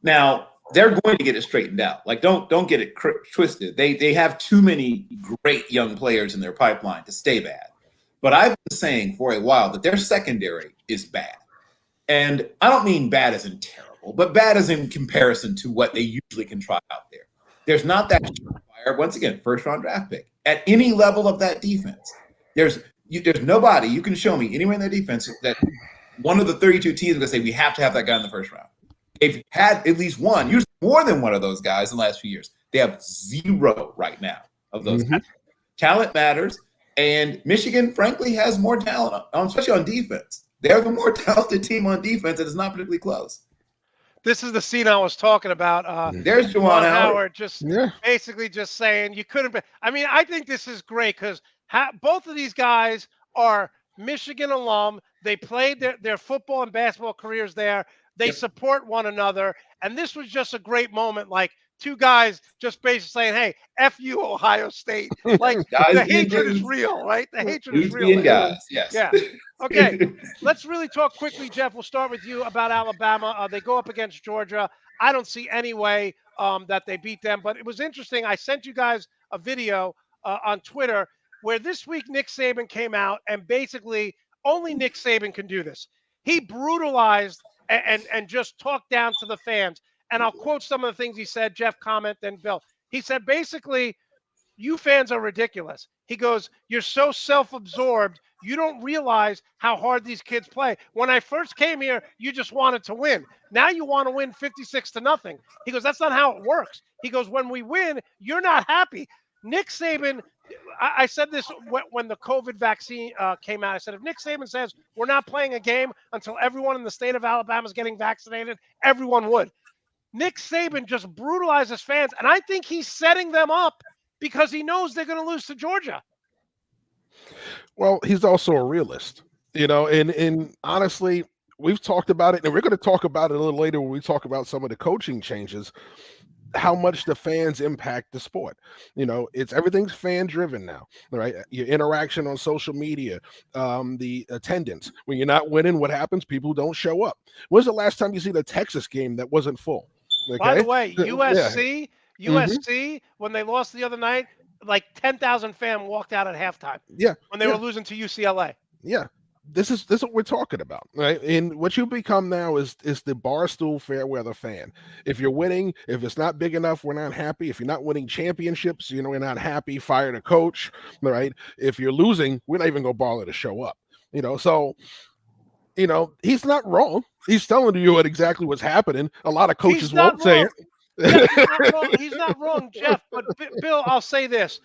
Now, they're going to get it straightened out. Like, don't get it twisted. They have too many great young players in their pipeline to stay bad. But I've been saying for a while that their secondary is bad. And I don't mean bad as in terrible, but bad as in comparison to what they usually can try out there. There's not that fire. Once again, first-round draft pick. At any level of that defense, there's nobody you can show me anywhere in their defense that – one of the 32 teams is going to say we have to have that guy in the first round. They've had at least one, usually more than one of those guys in the last few years. They have zero right now of those guys. Talent matters, and Michigan, frankly, has more talent, especially on defense. They're the more talented team on defense, and it's not particularly close. This is the scene I was talking about. There's Juwan Howard. Just basically just saying you couldn't be. I mean, I think this is great because both of these guys are Michigan alum. They played their football and basketball careers there. They support one another. And this was just a great moment. Like two guys just basically saying, hey, F you, Ohio State. Like the hatred is real, right? The hatred is real. Guys, yes. Yeah. Okay. Let's really talk quickly, Jeff. We'll start with you about Alabama. They go up against Georgia. I don't see any way that they beat them. But it was interesting. I sent you guys a video on Twitter where this week Nick Saban came out and basically only Nick Saban can do this. He brutalized and just talked down to the fans. And I'll quote some of the things he said. Jeff, comment, then Bill. He said, basically, you fans are ridiculous. He goes, you're so self-absorbed. You don't realize how hard these kids play. When I first came here, you just wanted to win. Now you want to win 56-0. He goes, that's not how it works. He goes, when we win, you're not happy. Nick Saban, I said this when the COVID vaccine came out. I said, if Nick Saban says we're not playing a game until everyone in the state of Alabama is getting vaccinated, everyone would. Nick Saban just brutalizes fans, and I think he's setting them up because he knows they're going to lose to Georgia. Well, he's also a realist, and honestly, we've talked about it, and we're going to talk about it a little later when we talk about some of the coaching changes. How much the fans impact the sport. Everything's fan driven now, right? Your interaction on social media, the attendance. When you're not winning, what happens? People don't show up. When's the last time you see the Texas game that wasn't full? Okay? By the way, USC, when they lost the other night, like 10,000 fans walked out at halftime. Yeah. When they were losing to UCLA. Yeah. This is what we're talking about, right? And what you become now is the Barstool Fairweather fan. If you're winning, if it's not big enough, we're not happy. If you're not winning championships, we're not happy. Fire the coach, right? If you're losing, we're not even gonna bother to show up. So he's not wrong. He's telling you exactly what's happening. A lot of coaches won't say it. He's not wrong, Jeff. But Bill, I'll say this: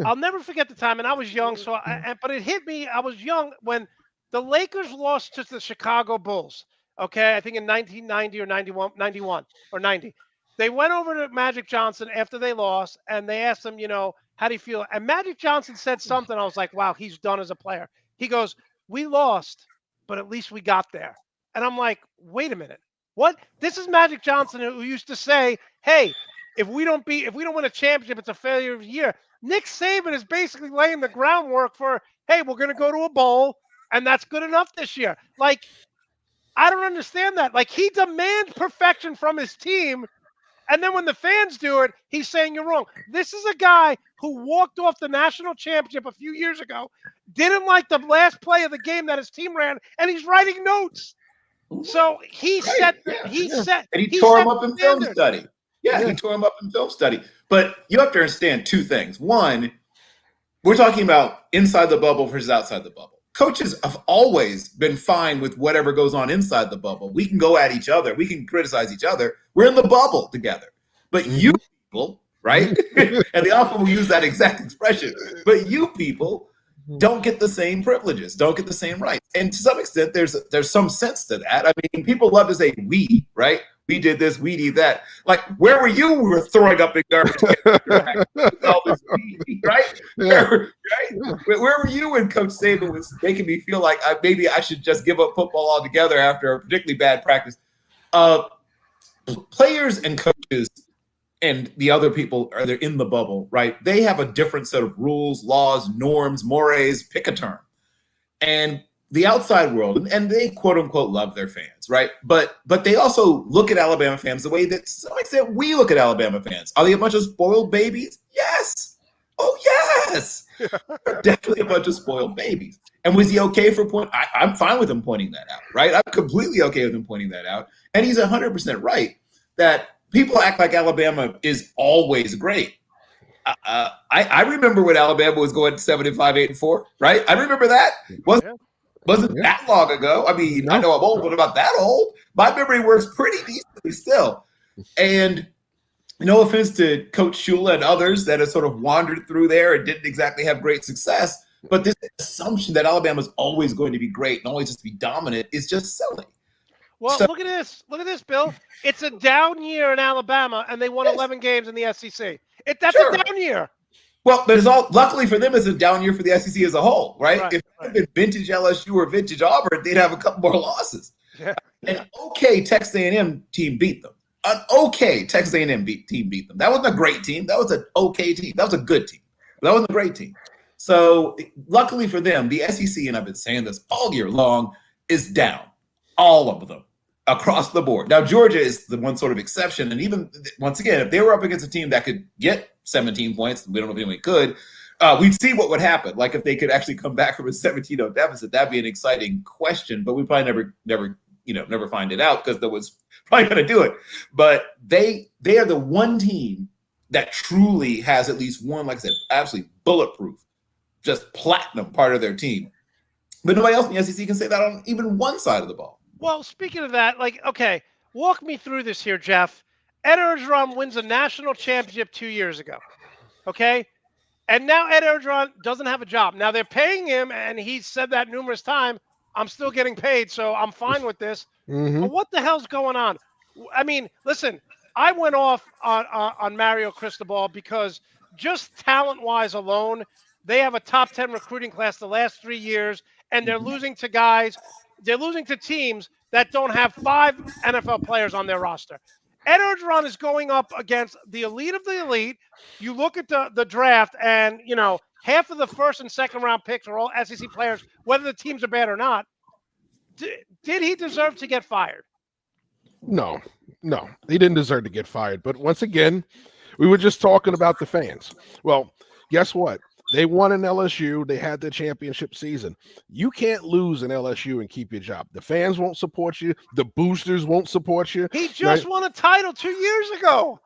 I'll never forget the time, and I was young, but it hit me. I was young when the Lakers lost to the Chicago Bulls, okay? I think in 1990 or 91 or 90. They went over to Magic Johnson after they lost, and they asked him, how do you feel? And Magic Johnson said something. I was like, wow, he's done as a player. He goes, we lost, but at least we got there. And I'm like, wait a minute. What? This is Magic Johnson who used to say, hey, if we don't win a championship, it's a failure of the year. Nick Saban is basically laying the groundwork for, hey, we're going to go to a bowl, and that's good enough this year. Like, I don't understand that. Like, he demands perfection from his team, and then when the fans do it, he's saying you're wrong. This is a guy who walked off the national championship a few years ago, didn't like the last play of the game that his team ran, and he's writing notes. So he Right. set and he tore him up in film standard. study. Yeah, he tore him up in film study. But you have to understand two things. One, we're talking about inside the bubble versus outside the bubble. Coaches have always been fine with whatever goes on inside the bubble. We can go at each other. We can criticize each other. We're in the bubble together. But you people, right? And they often will use that exact expression. But you people don't get the same privileges, don't get the same rights. And to some extent, there's some sense to that. I mean, people love to say we, right? We did this, we did that. Like, where were you? We were throwing up in garbage. All this we, right? Where were you when Coach Saban was making me feel like maybe I should just give up football altogether after a particularly bad practice? Players and coaches and the other people they're in the bubble, right? They have a different set of rules, laws, norms, mores, pick a term. And the outside world, and they quote unquote love their fans, right? But they also look at Alabama fans the way that to some extent we look at Alabama fans. Are they a bunch of spoiled babies? Yes. Oh, yes. They're definitely a bunch of spoiled babies. And was he okay for I'm fine with him pointing that out, right? I'm completely okay with him pointing that out. And he's 100% right that people act like Alabama is always great. I remember when Alabama was going 7-5, 8-4, right? I remember that. Wasn't that long ago. I mean, I know I'm old, but about that old. My memory works pretty decently still. And no offense to Coach Shula and others that have sort of wandered through there and didn't exactly have great success, but this assumption that Alabama is always going to be great and always just be dominant is just silly. Well, look at this. Look at this, Bill. It's a down year in Alabama, and they won 11 games in the SEC. That's a down year. Well, luckily for them, it's a down year for the SEC as a whole, right? If it had been vintage LSU or vintage Auburn, they'd have a couple more losses. Yeah. An okay Texas A&M team beat them. An okay Texas A&M team beat them. That wasn't a great team. That was an okay team. That was a good team. That wasn't a great team. So luckily for them, the SEC, and I've been saying this all year long, is down. All of them. Across the board. Now, Georgia is the one sort of exception. And even, once again, if they were up against a team that could get 17 points, we don't know if anyone could, we'd see what would happen. Like, if they could actually come back from a 17-0 deficit, that'd be an exciting question. But we probably never find it out because there was probably going to do it. But they are the one team that truly has at least one, like I said, absolutely bulletproof, just platinum part of their team. But nobody else in the SEC can say that on even one side of the ball. Well, speaking of that, okay, walk me through this here, Jeff. Ed Orgeron wins a national championship 2 years ago, okay? And now Ed Orgeron doesn't have a job. Now they're paying him, and he's said that numerous times, I'm still getting paid, so I'm fine with this. Mm-hmm. But what the hell's going on? I mean, listen, I went off on Mario Cristobal because just talent-wise alone, they have a top 10 recruiting class the last 3 years, and they're losing to guys – they're losing to teams that don't have 5 NFL players on their roster. Ed Orgeron is going up against the elite of the elite. You look at the draft, and, half of the first and second round picks are all SEC players, whether the teams are bad or not. Did he deserve to get fired? No, he didn't deserve to get fired. But once again, we were just talking about the fans. Well, guess what? They won in LSU. They had the championship season. You can't lose in LSU and keep your job. The fans won't support you. The boosters won't support you. He just won a title 2 years ago.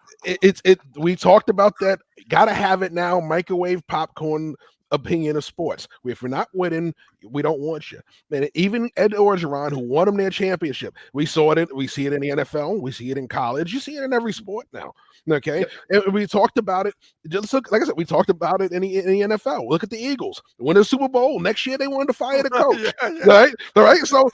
We talked about that. Got to have it now. Microwave popcorn. opinion of sports. If we're not winning, we don't want you. And even Ed Orgeron, who won them their championship, we saw it. We see it in the NFL. We see it in college. You see it in every sport now. Okay, Yep. and we talked about it. Just look, like I said, we talked about it in the NFL. Look at the Eagles. Win the Super Bowl next year. They wanted to fire the coach. Right, all right. So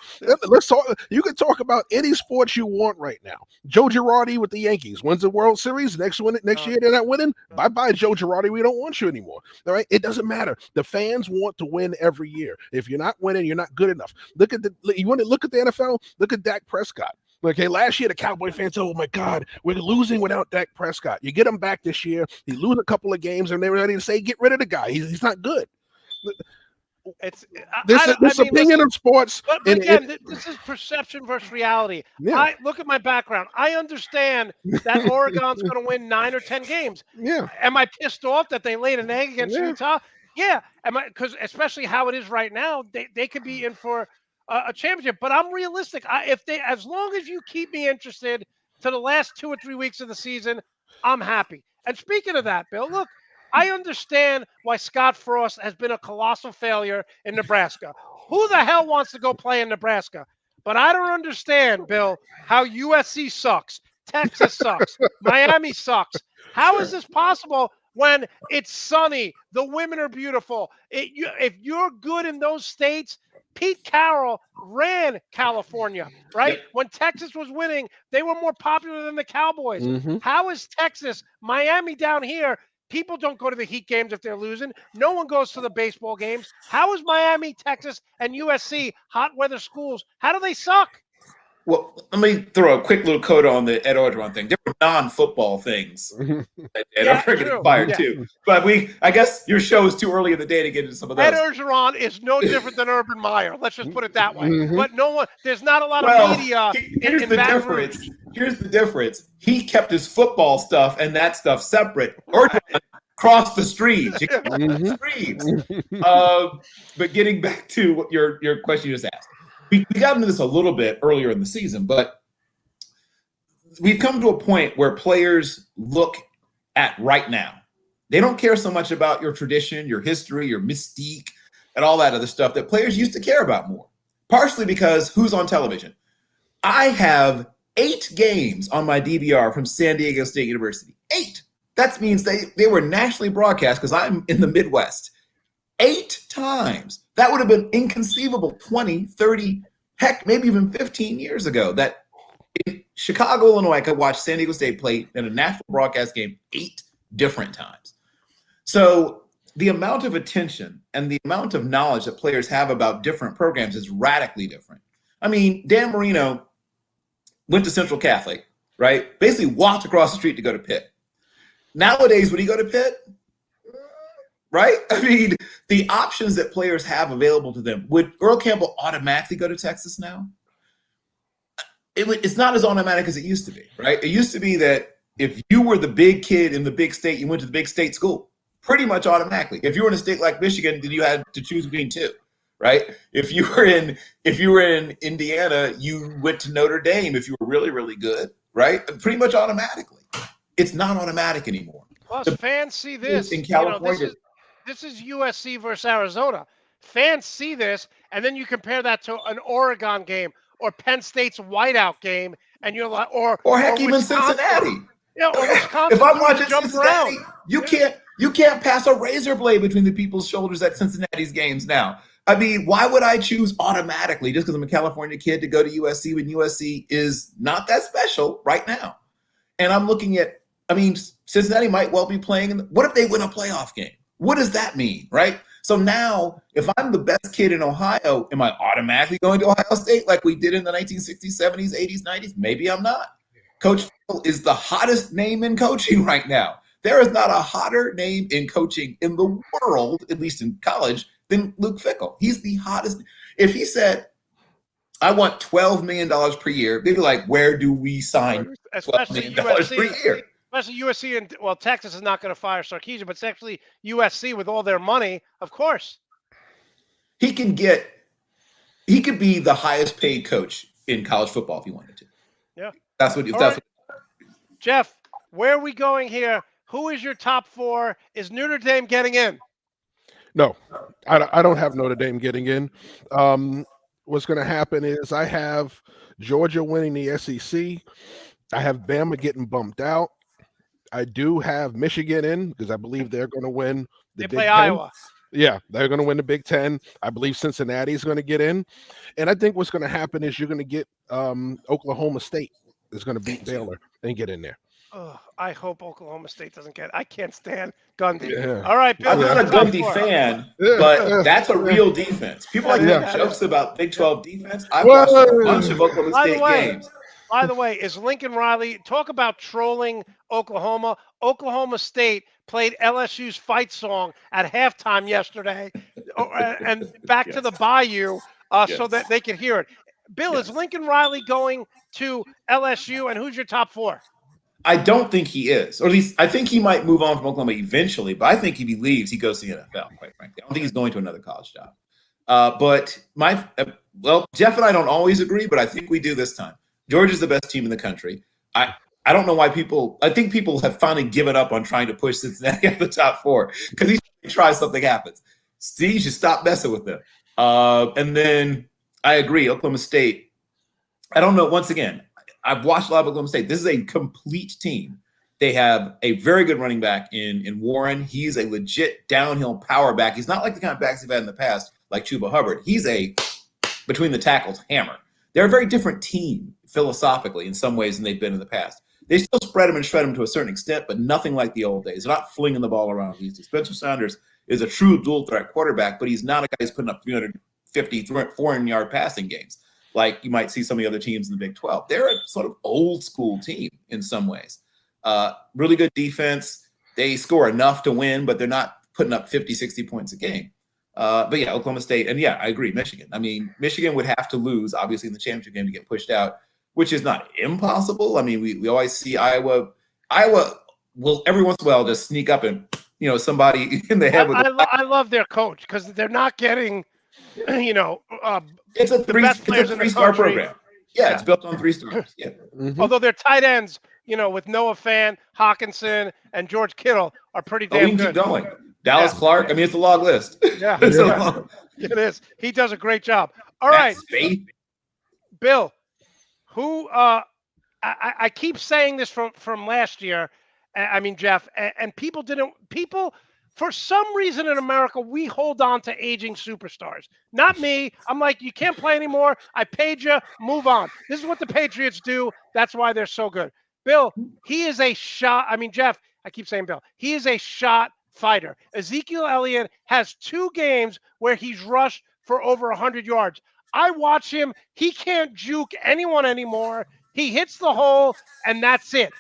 let's talk. You can talk about any sports you want right now. Joe Girardi with the Yankees wins the World Series. Next year they're not winning. Bye bye, Joe Girardi. We don't want you anymore. All right, it doesn't matter. The fans want to win every year. If you're not winning, you're not good enough. You want to look at the NFL. Look at Dak Prescott. Okay, last year the Cowboy fans said, "Oh my God, we're losing without Dak Prescott." You get him back this year, he lose a couple of games, and they're ready to say, "Get rid of the guy. He's not good." It's This opinion of sports. But again, this is perception versus reality. Yeah. I look at my background. I understand that Oregon's going to win 9 or 10 games. Yeah. Am I pissed off that they laid an egg against Yeah. Utah? Yeah. Am I? Because especially how it is right now, they could be in for a championship. But I'm realistic. As long as you keep me interested to the last 2 or 3 weeks of the season, I'm happy. And speaking of that, Bill, look, I understand why Scott Frost has been a colossal failure in Nebraska. Who the hell wants to go play in Nebraska? But I don't understand, Bill, how USC sucks, Texas sucks, Miami sucks. How is this possible when it's sunny, the women are beautiful? If you're good in those states, Pete Carroll ran California, right? Yep. When Texas was winning, they were more popular than the Cowboys. Mhm. How is Texas, Miami down here? People don't go to the Heat games if they're losing. No one goes to the baseball games. How is Miami, Texas, and USC hot weather schools? How do they suck? Well, let me throw a quick little coda on the Ed Orgeron thing. There were non-football things. And Yeah, I'm getting true. fired Yeah. too. But I guess your show is too early in the day to get into some of those. Ed Orgeron is no different than Urban Meyer. Let's just put it that way. Mhm. But there's not a lot of Well, media here's in the Baton difference. Rouge. Here's the difference. He kept his football stuff and that stuff separate. Orgeron crossed the streams. You crossed the streams. But getting back to what your question you just asked, we got into this a little bit earlier in the season, but we've come to a point where players look at right now. They don't care so much about your tradition, your history, your mystique, and all that other stuff that players used to care about more. Partially because who's on television? I have 8 games on my DVR from San Diego State University. 8. That means they were nationally broadcast because I'm in the Midwest. 8 times. That would have been inconceivable 20, 30, heck, maybe even 15 years ago that in Chicago, Illinois, I could watch San Diego State play in a national broadcast game 8 different times. So the amount of attention and the amount of knowledge that players have about different programs is radically different. I mean, Dan Marino went to Central Catholic, right? Basically walked across the street to go to Pitt. Nowadays, would he go to Pitt? Right? I mean, the options that players have available to them. Would Earl Campbell automatically go to Texas now? It's not as automatic as it used to be, right? It used to be that if you were the big kid in the big state, you went to the big state school, pretty much automatically. If you were in a state like Michigan, then you had to choose between 2, right? If you were in Indiana, you went to Notre Dame if you were really, really good, right? Pretty much automatically. It's not automatic anymore. Plus, fans see this. In California. This is USC versus Arizona. Fans see this, and then you compare that to an Oregon game or Penn State's whiteout game, and you're like, or heck, even Wisconsin. Cincinnati. Yeah, or Wisconsin. If I'm watching jump Cincinnati, around. you can't pass a razor blade between the people's shoulders at Cincinnati's games now. I mean, why would I choose automatically just because I'm a California kid to go to USC when USC is not that special right now? And I'm looking at, I mean, Cincinnati might well be playing. What if they win a playoff game? What does that mean, right? So now, if I'm the best kid in Ohio, am I automatically going to Ohio State like we did in the 1960s, 70s, 80s, 90s? Maybe I'm not. Coach Fickell is the hottest name in coaching right now. There is not a hotter name in coaching in the world, at least in college, than Luke Fickell. He's the hottest. If he said, I want $12 million per year, they'd be like, where do we sign $12 million per year? Especially USC and Texas is not going to fire Sarkisian, but it's actually USC with all their money, of course. He could be the highest paid coach in college football if he wanted to. Yeah, that's what. Jeff, where are we going here? Who is your top 4? Is Notre Dame getting in? No, I don't have Notre Dame getting in. What's going to happen is I have Georgia winning the SEC. I have Bama getting bumped out. I do have Michigan in because I believe they're going to win the They Big play Ten. Iowa. Yeah, they're going to win the Big Ten. I believe Cincinnati is going to get in. And I think what's going to happen is you're going to get Oklahoma State is going to beat Baylor and get in there. Ugh, I hope Oklahoma State doesn't get. I can't stand Gundy. Yeah. All right, Bill. I'm not a top Gundy four. fan, Yeah, but yeah, that's a yeah. real defense. People like to Yeah. make jokes about Big 12 defense. I've Well, watched a bunch of Oklahoma By the State way, games. By the way, is Lincoln Riley talk about trolling Oklahoma? Oklahoma State played LSU's fight song at halftime yesterday, and back to the Bayou, so Yes. that they could hear it. Bill, is Yes. Lincoln Riley going to LSU, and who's your top four? I don't think he is, or at least I think he might move on from Oklahoma eventually. But I think if he leaves, he goes to the NFL. Quite frankly, I don't think he's going to another college job. But Jeff and I don't always agree, but I think we do this time. Georgia's the best team in the country. I don't know why I think people have finally given up on trying to push Cincinnati out of the top four because each time he tries, something happens. Steve should stop messing with them. And then I agree, Oklahoma State. I don't know. Once again, I've watched a lot of Oklahoma State. This is a complete team. They have a very good running back in Warren. He's a legit downhill power back. He's not like the kind of backs they've had in the past, like Chuba Hubbard. He's a between the tackles hammer. They're a very different team philosophically in some ways than they've been in the past. They still spread them and shred them to a certain extent, but nothing like the old days. They're not flinging the ball around these days. Spencer Sanders is a true dual threat quarterback, but he's not a guy who's putting up 350, 400-yard passing games like you might see some of the other teams in the Big 12. They're a sort of old school team in some ways. Really good defense. They score enough to win, but they're not putting up 50, 60 points a game. But yeah, Oklahoma State. And yeah, I agree. Michigan. I mean, Michigan would have to lose, obviously, in the championship game to get pushed out, which is not impossible. I mean, we always see Iowa. Iowa will every once in a while just sneak up and, somebody in the head with I love their coach because they're not getting, it's a the best players in the three-star country. program. Yeah, it's built on 3 stars. Yeah. Mhm. Although their tight ends, with Noah Fan, Hawkinson, and George Kittle are pretty We damn can good. keep going. Dallas Yeah. Clark. I mean, it's a long list. Yeah, It's a yeah. long- It is. He does a great job. All Matt right, Spaeth. Bill, who I keep saying this from last year. I mean, Jeff, and people for some reason in America, we hold on to aging superstars. Not me. I'm like, you can't play anymore. I paid you. Move on. This is what the Patriots do. That's why they're so good. Bill, he is a shot. I mean, Jeff, I keep saying Bill. He is a shot fighter. Ezekiel Elliott has 2 games where he's rushed for over 100 yards. I watch him. He can't juke anyone anymore. He hits the hole, and that's it.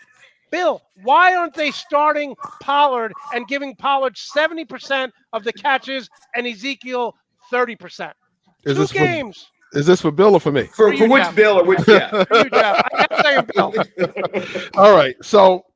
Bill, why aren't they starting Pollard and giving Pollard 70% of the catches and Ezekiel 30%? Is 2 this games. Is this for Bill or for me? For you, which Jeff. Bill or which Jeff? For you, Jeff. I kept saying Bill. All right. So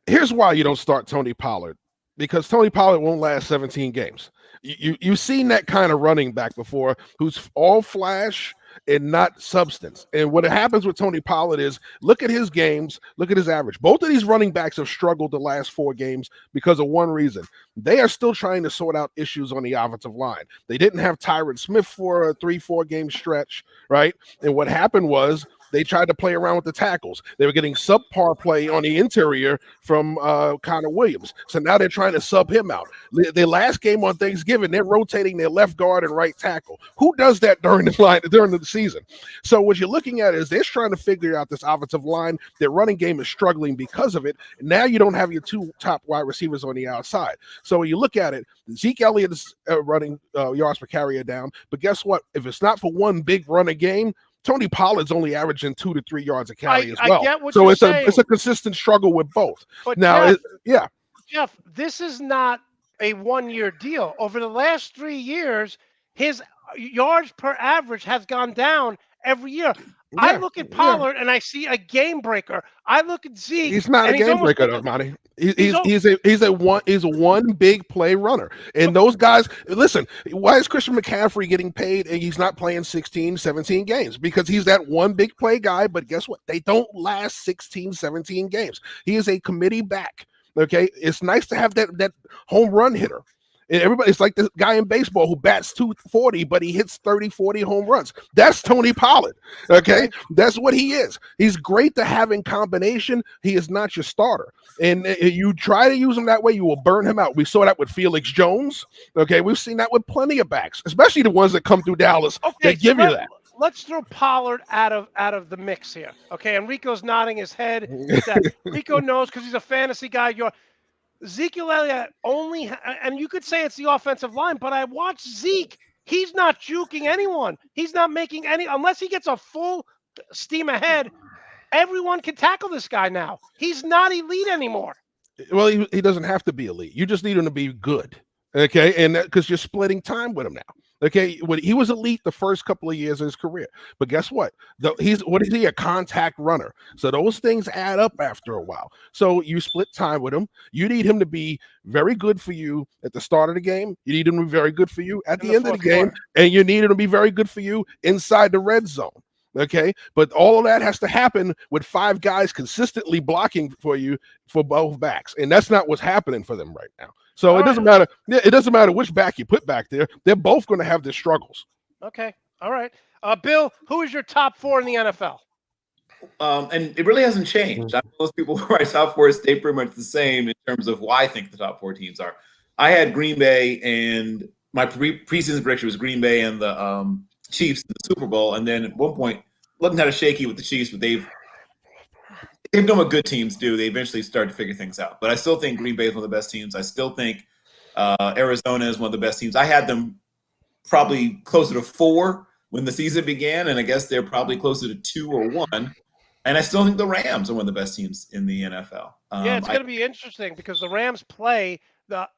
here's why you don't start Tony Pollard, because Tony Pollard won't last 17 games. You've seen that kind of running back before, who's all flash and not substance. And what happens with Tony Pollard is, look at his games, look at his average. Both of these running backs have struggled the last 4 games because of one reason. They are still trying to sort out issues on the offensive line. They didn't have Tyron Smith for a 3-4 game stretch, right? And what happened was they tried to play around with the tackles. They were getting subpar play on the interior from Connor Williams. So now they're trying to sub him out. Their last game on Thanksgiving, they're rotating their left guard and right tackle. Who does that during the season? So what you're looking at is they're trying to figure out this offensive line. Their running game is struggling because of it. Now you don't have your 2 top wide receivers on the outside. So when you look at it, Zeke Elliott is running yards per carry down. But guess what? If it's not for one big run a game, Tony Pollard's only averaging 2 to 3 yards a carry as well. I get what so you're it's saying. a consistent struggle with both. But Now, Jeff, Jeff, this is not a 1-year deal. Over the last 3 years, his yards per average has gone down every year. I look at Pollard and I see a game breaker. I look at Zeke. He's not a game breaker, though, Monty. He's a one big play runner. And those guys, listen, why is Christian McCaffrey getting paid and he's not playing 16, 17 games? Because he's that one big play guy, but guess what? They don't last 16, 17 games. He is a committee back. Okay. It's nice to have that home run hitter. And everybody, it's like the guy in baseball who bats 240, but he hits 30, 40 home runs. That's Tony Pollard. Okay. That's what he is. He's great to have in combination. He is not your starter. And you try to use him that way, you will burn him out. We saw that with Felix Jones. Okay. We've seen that with plenty of backs, especially the ones that come through Dallas. Okay, They give you that. Let's throw Pollard out of the mix here. Okay, Enrico's nodding his head. Rico knows because he's a fantasy guy. Ezekiel Elliott and you could say it's the offensive line, but I watched Zeke. He's not juking anyone. He's not making unless he gets a full steam ahead. Everyone can tackle this guy now. He's not elite anymore. Well, he doesn't have to be elite. You just need him to be good. Okay, and because you're splitting time with him now. Okay, he was elite the first couple of years of his career, but guess what? He's a contact runner. So those things add up after a while. So you split time with him. You need him to be very good for you at the start of the game. You need him to be very good for you at the end of the game, and you need him to be very good for you inside the red zone. Okay, but all of that has to happen with 5 guys consistently blocking for you for both backs, and that's not what's happening for them right now. So it doesn't matter. It doesn't matter which back you put back there. They're both going to have their struggles. Okay, all right. Bill, who is your top 4 in the NFL? And it really hasn't changed. I know most people who are top 4 stay pretty much the same in terms of why I think the top 4 teams are. I had Green Bay, and my preseason prediction was Green Bay and the Chiefs in the Super Bowl, and then at one point, looking kind of shaky with the Chiefs, but they've done what good teams do. They eventually start to figure things out. But I still think Green Bay is one of the best teams. I still think Arizona is one of the best teams. I had them probably closer to 4 when the season began, and I guess they're probably closer to 2 or 1. And I still think the Rams are one of the best teams in the NFL. Yeah, it's going to be interesting because the Rams play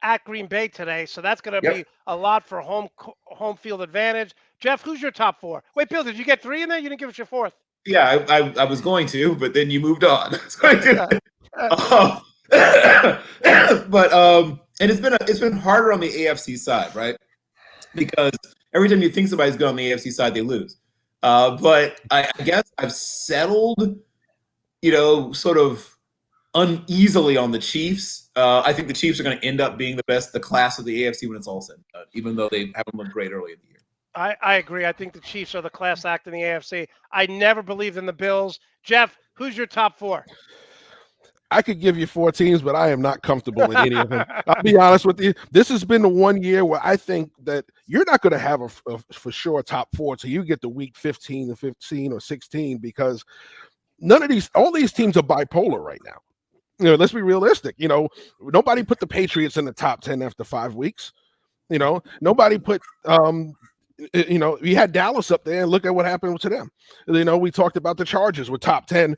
at Green Bay today, so that's going to be a lot for home field advantage. Jeff, who's your top 4? Wait, Bill, did you get 3 in there? You didn't give us your 4th. Yeah, I was going to, but then you moved on. But and it's been harder on the AFC side, right? Because every time you think somebody's good on the AFC side, they lose. But I guess I've settled, sort of uneasily on the Chiefs. I think the Chiefs are going to end up being the class of the AFC when it's all said and done, even though they haven't looked great early in the year. I agree. I think the Chiefs are the class act in the AFC. I never believed in the Bills. Jeff, who's your top 4? I could give you 4 teams, but I am not comfortable in any of them. I'll be honest with you. This has been the one year where I think that you're not going to have a for sure top 4 till you get to week 15 or 15 or 16, because all these teams are bipolar right now. Let's be realistic. Nobody put the Patriots in the top 10 after 5 weeks. Nobody put we had Dallas up there, and look at what happened to them. We talked about the Chargers were top 10,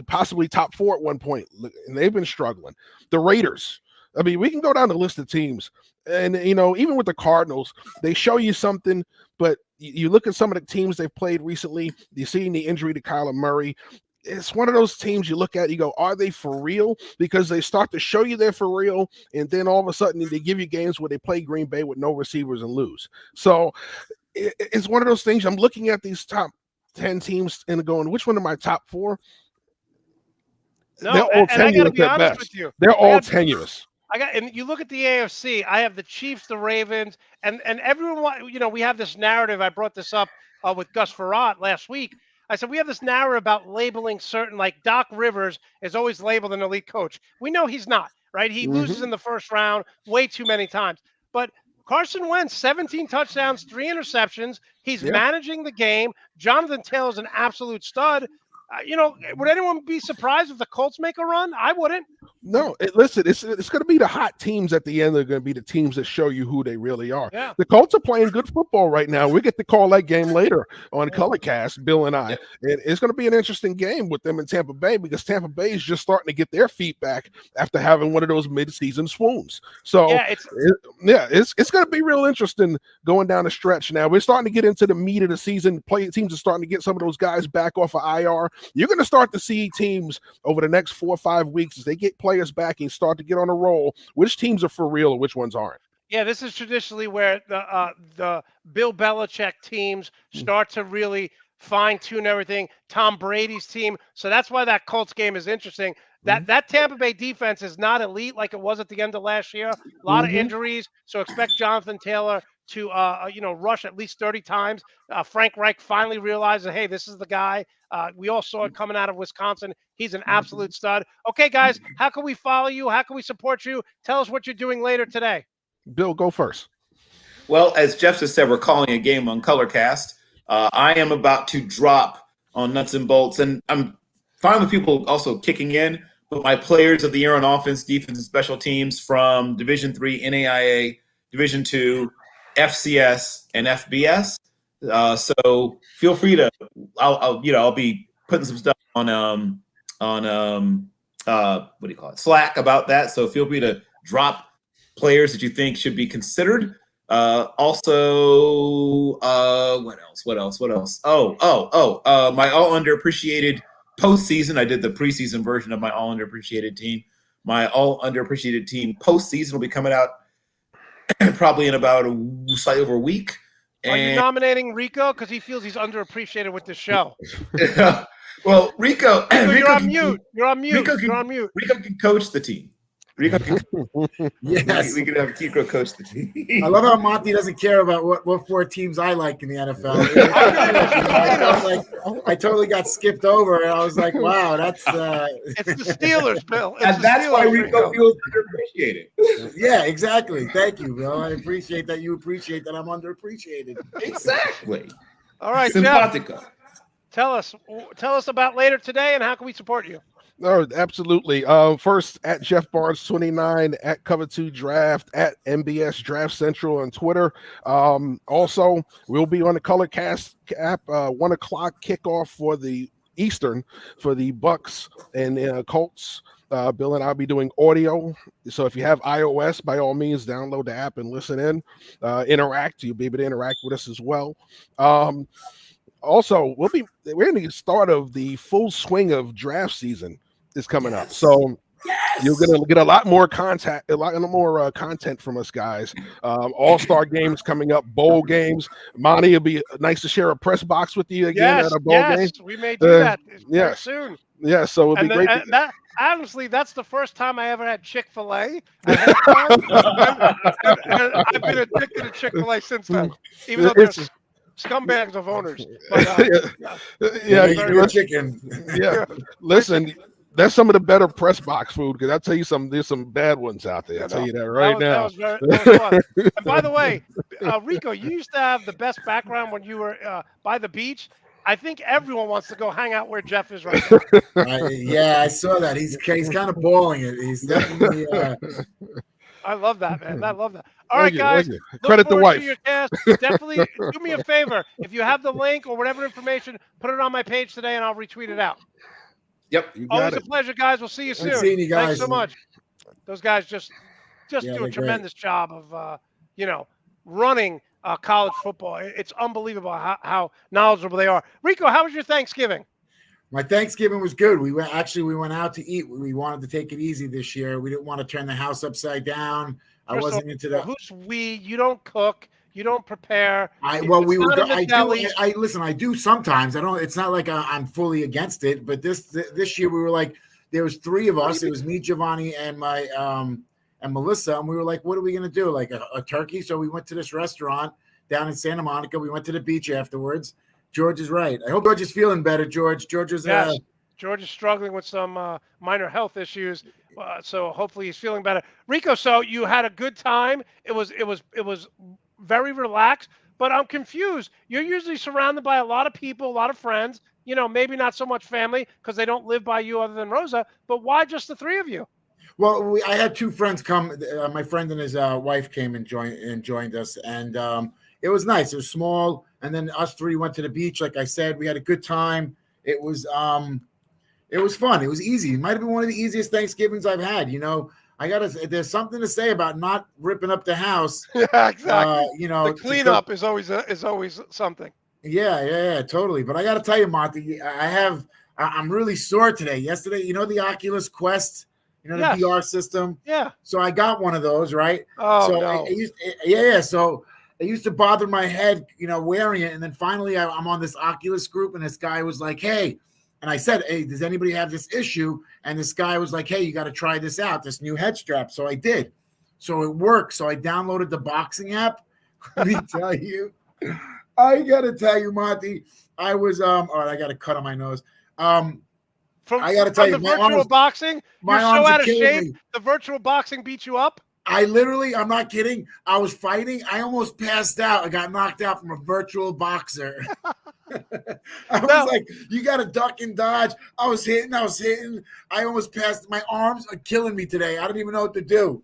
possibly top 4 at one point, and they've been struggling. The Raiders. I mean, we can go down the list of teams, and even with the Cardinals, they show you something, but you look at some of the teams they've played recently. You see the injury to Kyler Murray. It's one of those teams you look at, you go, are they for real? Because they start to show you they're for real, and then all of a sudden they give you games where they play Green Bay with no receivers and lose. So it's one of those things. I'm looking at these top 10 teams and going, which one are my top 4? No, they're all and I got to tenuous be at honest best. with you. They're all tenuous. And you look at the AFC, I have the Chiefs, the Ravens, and everyone, we have this narrative. I brought this up with Gus Farrat last week. I said, we have this narrative about labeling certain, like Doc Rivers is always labeled an elite coach. We know he's not, right? He loses in the first round way too many times. But Carson Wentz, 17 touchdowns, 3 interceptions. He's managing the game. Jonathan Taylor's an absolute stud. Would anyone be surprised if the Colts make a run? I wouldn't. No, listen, it's going to be the hot teams at the end that are going to be the teams that show you who they really are. Yeah. The Colts are playing good football right now. We get to call that game later on Colorcast, Bill and I. And it's going to be an interesting game with them in Tampa Bay, because Tampa Bay is just starting to get their feet back after having one of those mid-season swoons. So, it's going to be real interesting going down the stretch now. We're starting to get into the meat of the season. Teams are starting to get some of those guys back off of IR. You're going to start to see teams over the next 4 or 5 weeks, as they get players back and start to get on a roll, which teams are for real and which ones aren't. Yeah, this is traditionally where the Bill Belichick teams start to really fine-tune everything. Tom Brady's team. So that's why that Colts game is interesting. That Tampa Bay defense is not elite like it was at the end of last year. A lot of injuries, so expect Jonathan Taylor to rush at least 30 times. Frank Reich finally realized that, hey, this is the guy. We all saw it coming out of Wisconsin. He's an absolute stud. Okay, guys, how can we follow you? How can we support you? Tell us what you're doing later today. Bill, go first. Well, as Jeff just said, we're calling a game on Colorcast. I am about to drop on Nuts and Bolts, and I'm fine with people also kicking in, but my players of the year on offense, defense, and special teams from Division III, NAIA, Division II, FCS, and FBS. So feel free to, I'll be putting some stuff on what do you call it, Slack about that. So feel free to drop players that you think should be considered. Also, what else? My all underappreciated postseason. I did the preseason version of my all underappreciated team. My all underappreciated team postseason will be coming out probably in about slightly over a week. Are you nominating Rico because he feels he's underappreciated with the show? Well, Rico, you're on mute. You're on mute. You're on mute. Rico can coach the team. Yes, we can have Kiko coach the team. I love how Monte doesn't care about what four teams I like in the NFL. I totally got skipped over, and I was like, "Wow, that's." It's the Steelers, Bill. And that's why Rico feels underappreciated. Yeah, exactly. Thank you, Bill. I appreciate that. You appreciate that I'm underappreciated. Exactly. All right, Simpatico. Jeff, tell us about later today, and how can we support you? Oh, absolutely. First at Jeff Barnes 29, at Cover 2 Draft, at MBS Draft Central on Twitter. Also, we'll be on the Colorcast app, 1 o'clock kickoff for the Eastern for the Bucks and Colts. Bill and I'll be doing audio. So if you have iOS, by all means, download the app and listen in. Interact. You'll be able to interact with us as well. Also, we're in the start of the full swing of draft season is coming up. So you're gonna get a lot more content from us guys. All-star games coming up, bowl games. Monty, it'll be nice to share a press box with you again at a bowl game. Yes, we may do that very soon. Yeah, so it'll be great. Honestly, that's the first time I ever had Chick-fil-A. I've been addicted to Chick-fil-A since then, even though there's scumbags of owners. But, chicken. Yeah, listen, that's some of the better press box food because I tell you there's some bad ones out there. I'll tell you that now. That was fun. And by the way, Rico, you used to have the best background when you were by the beach. I think everyone wants to go hang out where Jeff is right now. Yeah, I saw that. He's kind of balling it. He's definitely. I love that, man. I love that. All right, guys. Credit the wife. Definitely do me a favor. If you have the link or whatever information, put it on my page today, and I'll retweet it out. Yep. Always a pleasure, guys. We'll see you soon. Seeing you guys. Thanks so much. Those guys just do a they're tremendous job of running college football. It's unbelievable how knowledgeable they are. Rico, how was your Thanksgiving? My Thanksgiving was good. We went out to eat. We wanted to take it easy this year. We didn't want to turn the house upside down. I wasn't into that. Who's we? You don't cook. You don't prepare. I do sometimes. I don't. It's not like I'm fully against it. But this year we were like, there was 3 of us. It was me, Giovanni, and my and Melissa, and we were like, what are we gonna do? Like a turkey? So we went to this restaurant down in Santa Monica. We went to the beach afterwards. George is right. I hope George is feeling better. George is George is struggling with some minor health issues, so hopefully he's feeling better. Rico, so you had a good time. It was very relaxed, but I'm confused. You're usually surrounded by a lot of people, a lot of friends. Maybe not so much family because they don't live by you other than Rosa. But why just the 3 of you? Well, I had 2 friends come. My friend and his wife came and joined us, and it was nice. It was small, and then us 3 went to the beach. Like I said, we had a good time. It was fun. It was easy. It might have been one of the easiest Thanksgivings I've had. There's something to say about not ripping up the house. Yeah, exactly. The cleanup is always something. Yeah, totally. But I got to tell you, Monte, I'm really sore today. Yesterday, the Oculus Quest. The VR system. Yeah. So I got one of those, right? Oh, so no. So it used to bother my head, wearing it. And then finally I'm on this Oculus group, and this guy was like, hey, and I said, hey, does anybody have this issue? And this guy was like, hey, you got to try this out, this new head strap. So I did. So it worked. So I downloaded the boxing app. Let me tell you, I got to tell you, Monty, I was, all right, I got a cut on my nose. I got to tell you, the virtual boxing, you're so out of shape. The virtual boxing beat you up. I'm not kidding. I was fighting. I almost passed out. I got knocked out from a virtual boxer. I was like, you got to duck and dodge. I was hitting. I almost passed. My arms are killing me today. I don't even know what to do.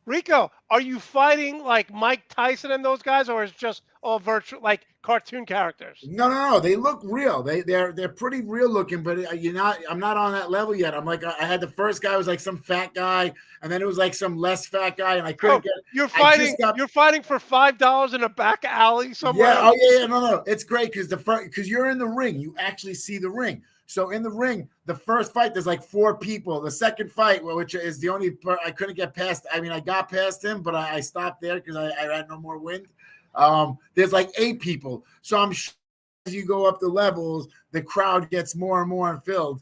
Rico, are you fighting like Mike Tyson and those guys, or is it just all virtual, like cartoon characters? No. They look real. They're pretty real looking, but I'm not on that level yet. I'm like, I had the first guy was like some fat guy, and then it was like some less fat guy, and I couldn't get. You're fighting for $5 in a back alley somewhere. Yeah. Oh yeah. No. It's great because you're in the ring. You actually see the ring. So in the ring, the first fight, there's like 4 people. The second fight, which is the only part I couldn't get past. I mean, I got past him, but I stopped there because I had no more wind. There's like 8 people. So I'm sure as you go up the levels, the crowd gets more and more filled.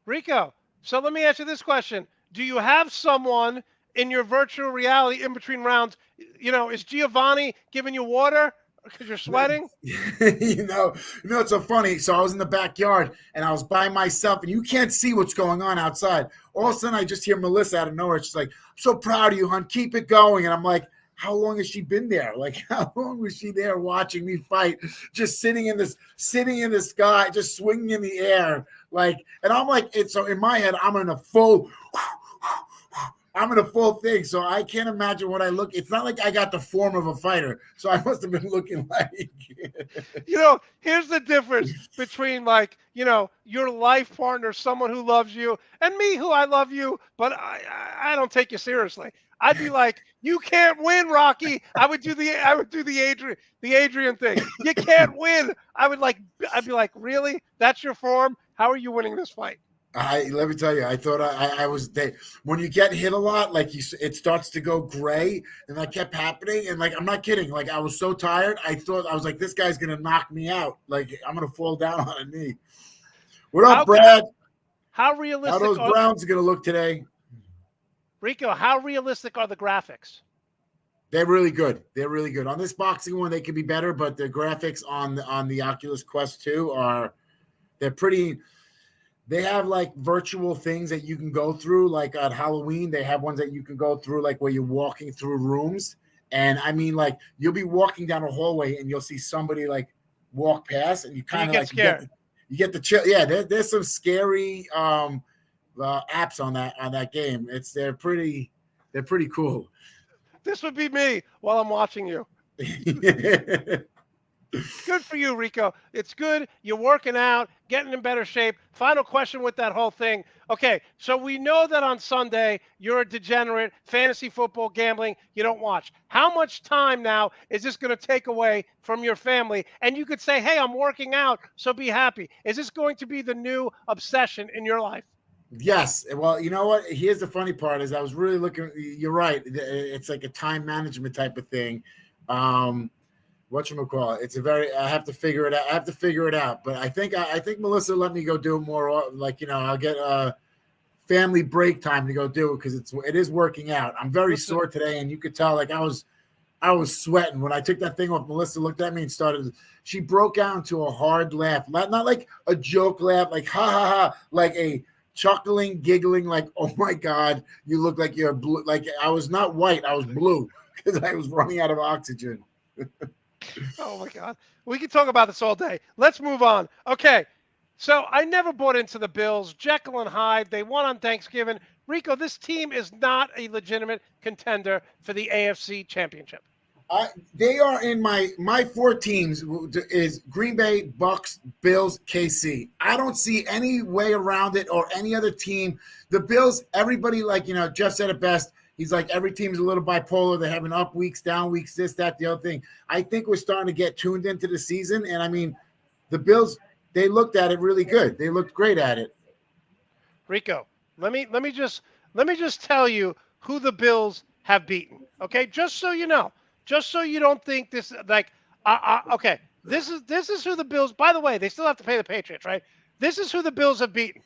Rico, so let me ask you this question. Do you have someone in your virtual reality in between rounds? Is Giovanni giving you water because you're sweating? It's so funny. So I was in the backyard and I was by myself, and you can't see what's going on outside. All of a sudden I just hear Melissa out of nowhere. She's like, I'm so proud of you, hon. Keep it going. And I'm like, how long has she been there? Like, how long was she there watching me fight? Just sitting in the sky, just swinging in the air. Like, and I'm like, so in my head, I'm in a full thing. So I can't imagine what I look. It's not like I got the form of a fighter. So I must have been looking like. Here's the difference between your life partner, someone who loves you, and me, who I love you, but I don't take you seriously. I'd be like, you can't win, Rocky. I would do the Adrian thing. You can't win. I'd be like, really? That's your form? How are you winning this fight? Let me tell you, I thought I was when you get hit a lot, like it starts to go gray, and that kept happening. And like, I'm not kidding. Like, I was so tired. I was like, this guy's gonna knock me out. Like, I'm gonna fall down on a knee. What up, Brad? How realistic? How those Browns are gonna look today? Rico, how realistic are the graphics? They're really good. On this boxing one, they could be better, but the graphics on the Oculus Quest 2 they're pretty. They have like virtual things that you can go through. Like at Halloween, they have ones that you can go through, like where you're walking through rooms. And I mean, like, you'll be walking down a hallway and you'll see somebody like walk past, and you kind of get scared. You get the chill. Yeah, there's some scary apps on that game. They're pretty cool. This would be me while I'm watching you. Good for you, Rico. It's good. You're working out, getting in better shape. Final question with that whole thing. Okay, so we know that on Sunday you're a degenerate, fantasy football, gambling, you don't watch. How much time now is this going to take away from your family? And you could say, hey, I'm working out, so be happy. Is this going to be the new obsession in your life? Yes. Well, you know what? Here's the funny part is I was really looking. You're right. It's like a time management type of thing. Whatchamacallit? I have to figure it out. But I think Melissa let me go do more. Like, I'll get a family break time to go do it because it is working out. I'm very sore today, and you could tell like I was sweating when I took that thing off. Melissa looked at me and she broke out into a hard laugh, not like a joke laugh, like ha ha ha, like a chuckling, giggling, like, oh my God, you look like you're blue. Like, I was not white, I was blue because I was running out of oxygen. Oh my God. We can talk about this all day. Let's move on. Okay. So I never bought into the Bills. Jekyll and Hyde, they won on Thanksgiving. Rico, this team is not a legitimate contender for the AFC Championship. They are in my 4 teams is Green Bay, Bucks, Bills, KC. I don't see any way around it or any other team. The Bills, everybody, like, Jeff said it best. He's like, every team's a little bipolar. They're having up weeks, down weeks, this, that, the other thing. I think we're starting to get tuned into the season. And I mean, the Bills, they looked at it really good. They looked great at it. Rico, let me just tell you who the Bills have beaten. Okay, just so you know, just so you don't think this like okay. This is who the Bills. By the way, they still have to pay the Patriots, right? This is who the Bills have beaten.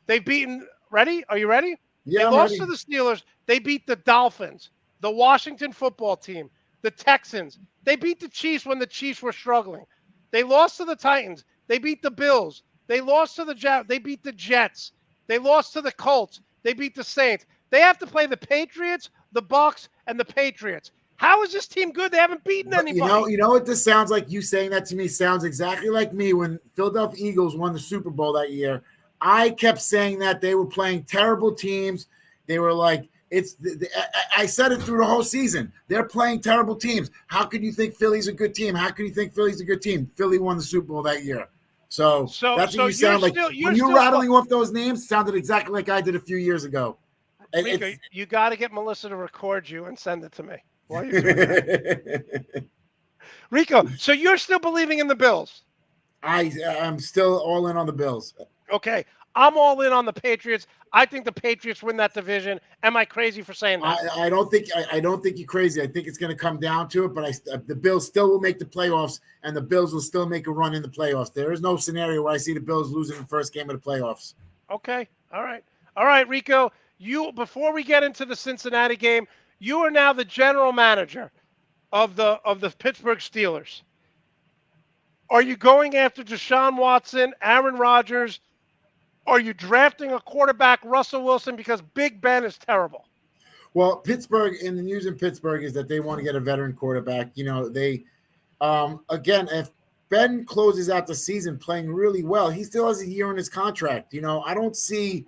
They've beaten. Ready? Are you ready? They Yeah, I'm lost ready. to the Steelers. They beat the Dolphins, the Washington football team, the Texans. They beat the Chiefs when the Chiefs were struggling. They lost to the Titans. They beat the Bills. They lost to the Jets. They beat the Jets. They lost to the Colts. They beat the Saints. They have to play the Patriots, the Bucks, and the Patriots. How is this team good? They haven't beaten But anybody. you know what this sounds like? You saying that to me sounds exactly like me when Philadelphia Eagles won the Super Bowl that year. I kept saying that they were playing terrible teams. They were like, I said it through the whole season. They're playing terrible teams. How could you think Philly's a good team? How could you think Philly's a good team? Philly won the Super Bowl that year. So that's what you sound like. When you're rattling off those names, sounded exactly like I did a few years ago. Rico, you got to get Melissa to record you and send it to me while you're doing that. Rico, so you're still believing in the Bills? I'm still all in on the Bills. Okay, I'm all in on the Patriots. I think the Patriots win that division. Am I crazy for saying that? I don't think you're crazy. I think it's going to come down to it, but the Bills still will make the playoffs, and the Bills will still make a run in the playoffs. There is no scenario where I see the Bills losing the first game of the playoffs. Okay, all right, Rico. Before we get into the Cincinnati game, you are now the general manager of the Pittsburgh Steelers. Are you going after Deshaun Watson, Aaron Rodgers? Are you drafting a quarterback, Russell Wilson, because Big Ben is terrible? Well, Pittsburgh, and the news in Pittsburgh is that they want to get a veteran quarterback. You know, they again, if Ben closes out the season playing really well, he still has a year in his contract. You know, I don't see.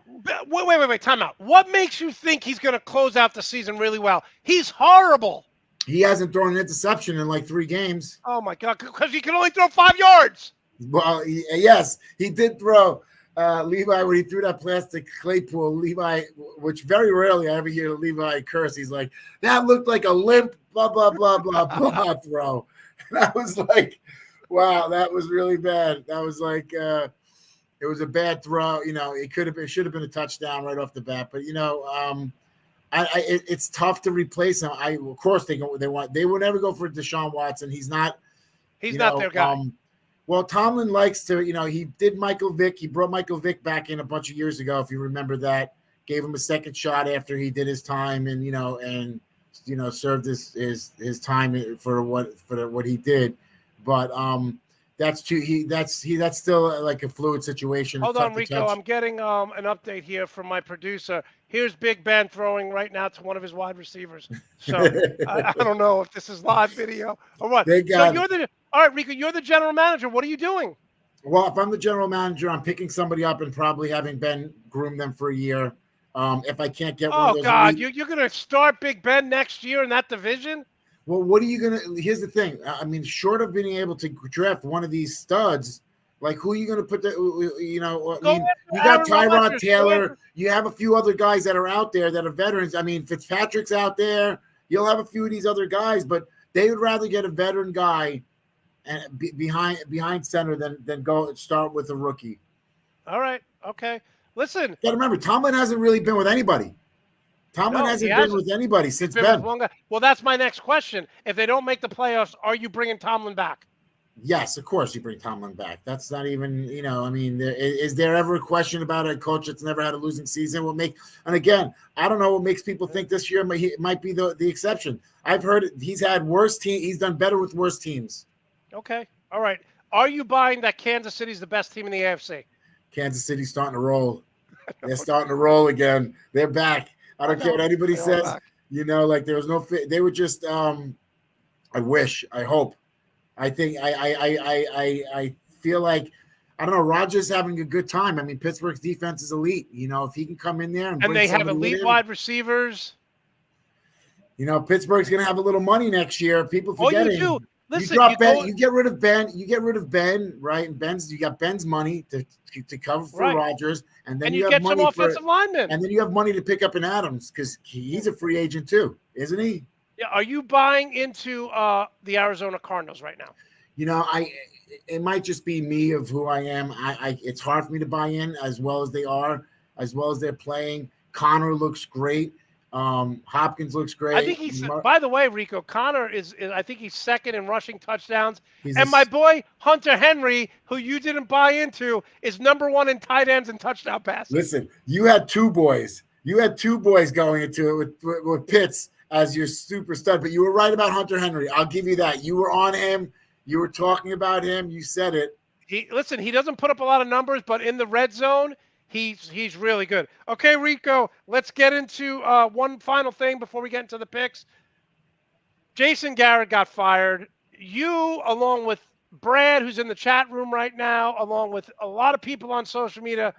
Wait, time out. What makes you think he's going to close out the season really well? He's horrible. He hasn't thrown an interception in like 3 games. Oh, my God, because he can only throw 5 yards. Well, yes, he did throw. Levi, when he threw that plastic Claypool, Levi, which very rarely I ever hear Levi curse, he's like, that looked like a limp, blah, blah, blah, blah, blah throw. And I was like, wow, that was really bad. That was like, it was a bad throw. You know, it should have been a touchdown right off the bat. But, you know, it's tough to replace him. Of course, they will never go for Deshaun Watson. He's not their guy. Well, Tomlin likes to, you know, he did Michael Vick. He brought Michael Vick back in a bunch of years ago, if you remember that. Gave him a second shot after he did his time, and served his time for what he did. But that's still like a fluid situation. Hold on, Rico. I'm getting an update here from my producer. Here's Big Ben throwing right now to one of his wide receivers. So I don't know if this is live video or what. All right, Rico, you're the general manager. What are you doing? Well, if I'm the general manager, I'm picking somebody up and probably having Ben groom them for a year. If I can't get one of those. Oh, God, you're going to start Big Ben next year in that division? Well, what are you going to – here's the thing. I mean, short of being able to draft one of these studs, like who are you going to put you got Tyrod Taylor. You have a few other guys that are out there that are veterans. I mean, Fitzpatrick's out there. You'll have a few of these other guys, but they would rather get a veteran guy and behind center than go start with a rookie. All right. Okay. Listen. You got to remember, Tomlin hasn't really been with anybody. Tomlin hasn't been with anybody since Ben. Well, that's my next question. If they don't make the playoffs, are you bringing Tomlin back? Yes, of course you bring Tomlin back. That's not even, I mean, is there ever a question about a coach that's never had a losing season? And again, I don't know what makes people think this year might be the exception. I've heard he's had worse team. He's done better with worse teams. Okay. All right. Are you buying that Kansas City's the best team in the AFC? Kansas City's starting to roll. They're starting to roll again. They're back. I don't care what anybody says. Like there was no fit. They were just I hope. I think I feel like I don't know, Rodgers having a good time. I mean, Pittsburgh's defense is elite. If he can come in there and they have elite wide receivers. Pittsburgh's gonna have a little money next year. People forgetting. You do. Listen, you get rid of Ben. You get rid of Ben, right? And you got Ben's money to cover for Rodgers, and then you have money some offensive linemen, and then you have money to pick up an Adams because he's a free agent too, isn't he? Yeah. Are you buying into the Arizona Cardinals right now? It might just be me of who I am. It's hard for me to buy in as well as they are, as well as they're playing. Connor looks great. Hopkins looks great. I think he's. By the way, Rico, Connor is. I think he's second in rushing touchdowns. He's And my boy Hunter Henry, who you didn't buy into, is #1 in tight ends and touchdown passes. Listen, you had two boys. You had two boys going into it with Pitts as your super stud, but you were right about Hunter Henry. I'll give you that. You were on him. You were talking about him. You said it. He doesn't put up a lot of numbers, but in the red zone, he's really good. Okay, Rico, let's get into one final thing before we get into the picks. Jason Garrett got fired. You, along with Brad, who's in the chat room right now, along with a lot of people on social media,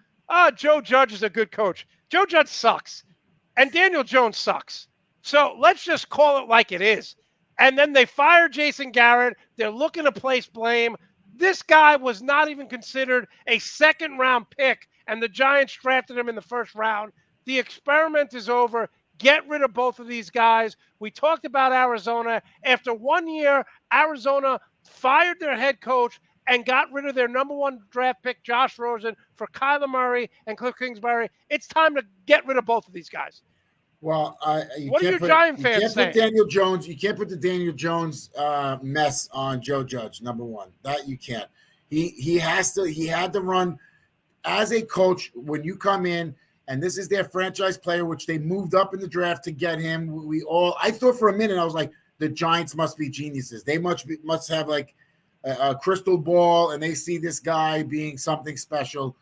Joe Judge is a good coach. Joe Judge sucks, and Daniel Jones sucks. So let's just call it like it is. And then they fired Jason Garrett. They're looking to place blame. This guy was not even considered a second-round pick, and the Giants drafted him in the first round. The experiment is over. Get rid of both of these guys. We talked about Arizona. After 1 year, Arizona fired their head coach and got rid of their #1 draft pick, Josh Rosen, for Kyler Murray and Cliff Kingsbury. It's time to get rid of both of these guys. Well, what are your Giant fans saying? Daniel Jones. You can't put the Daniel Jones mess on Joe Judge. #1, that you can't. He has to. He had to run as a coach when you come in, and this is their franchise player, which they moved up in the draft to get him. I thought for a minute, I was like, the Giants must be geniuses. They must have like a crystal ball, and they see this guy being something special.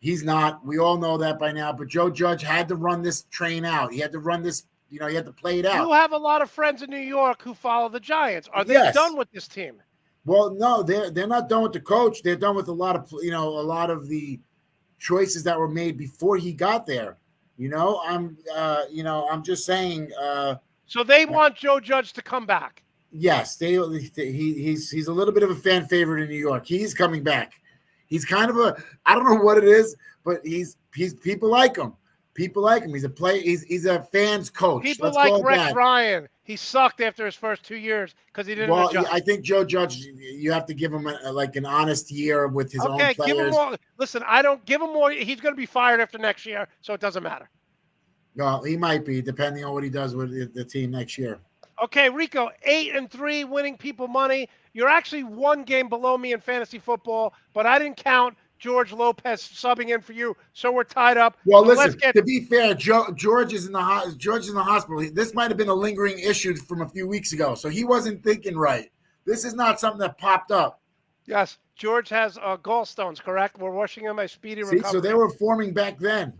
He's not. We all know that by now. But Joe Judge had to run this train out. He had to run this, he had to play it out. You have a lot of friends in New York who follow the Giants. Are they done with this team? Well, no, they're not done with the coach. They're done with a lot of the choices that were made before he got there. I'm just saying. So they want Joe Judge to come back. Yes, he's a little bit of a fan favorite in New York. He's coming back. He's kind of I don't know what it is, but he's people like him. People like him. He's a play. He's a fans coach. People like Rex Ryan. He sucked after his first 2 years because he didn't. Well, adjust. I think Joe Judge. You have to give him an honest year with his own players. Give him more. Listen, I don't give him more. He's going to be fired after next year, so it doesn't matter. No, he might be depending on what he does with the team next year. Okay, Rico, 8-3, winning people money. You're actually one game below me in fantasy football, but I didn't count George Lopez subbing in for you, so we're tied up. Well, so listen. To be fair, George is in the hospital. This might have been a lingering issue from a few weeks ago, so he wasn't thinking right. This is not something that popped up. Yes, George has gallstones. Correct. We're wishing him a speedy recovery. So they were forming back then.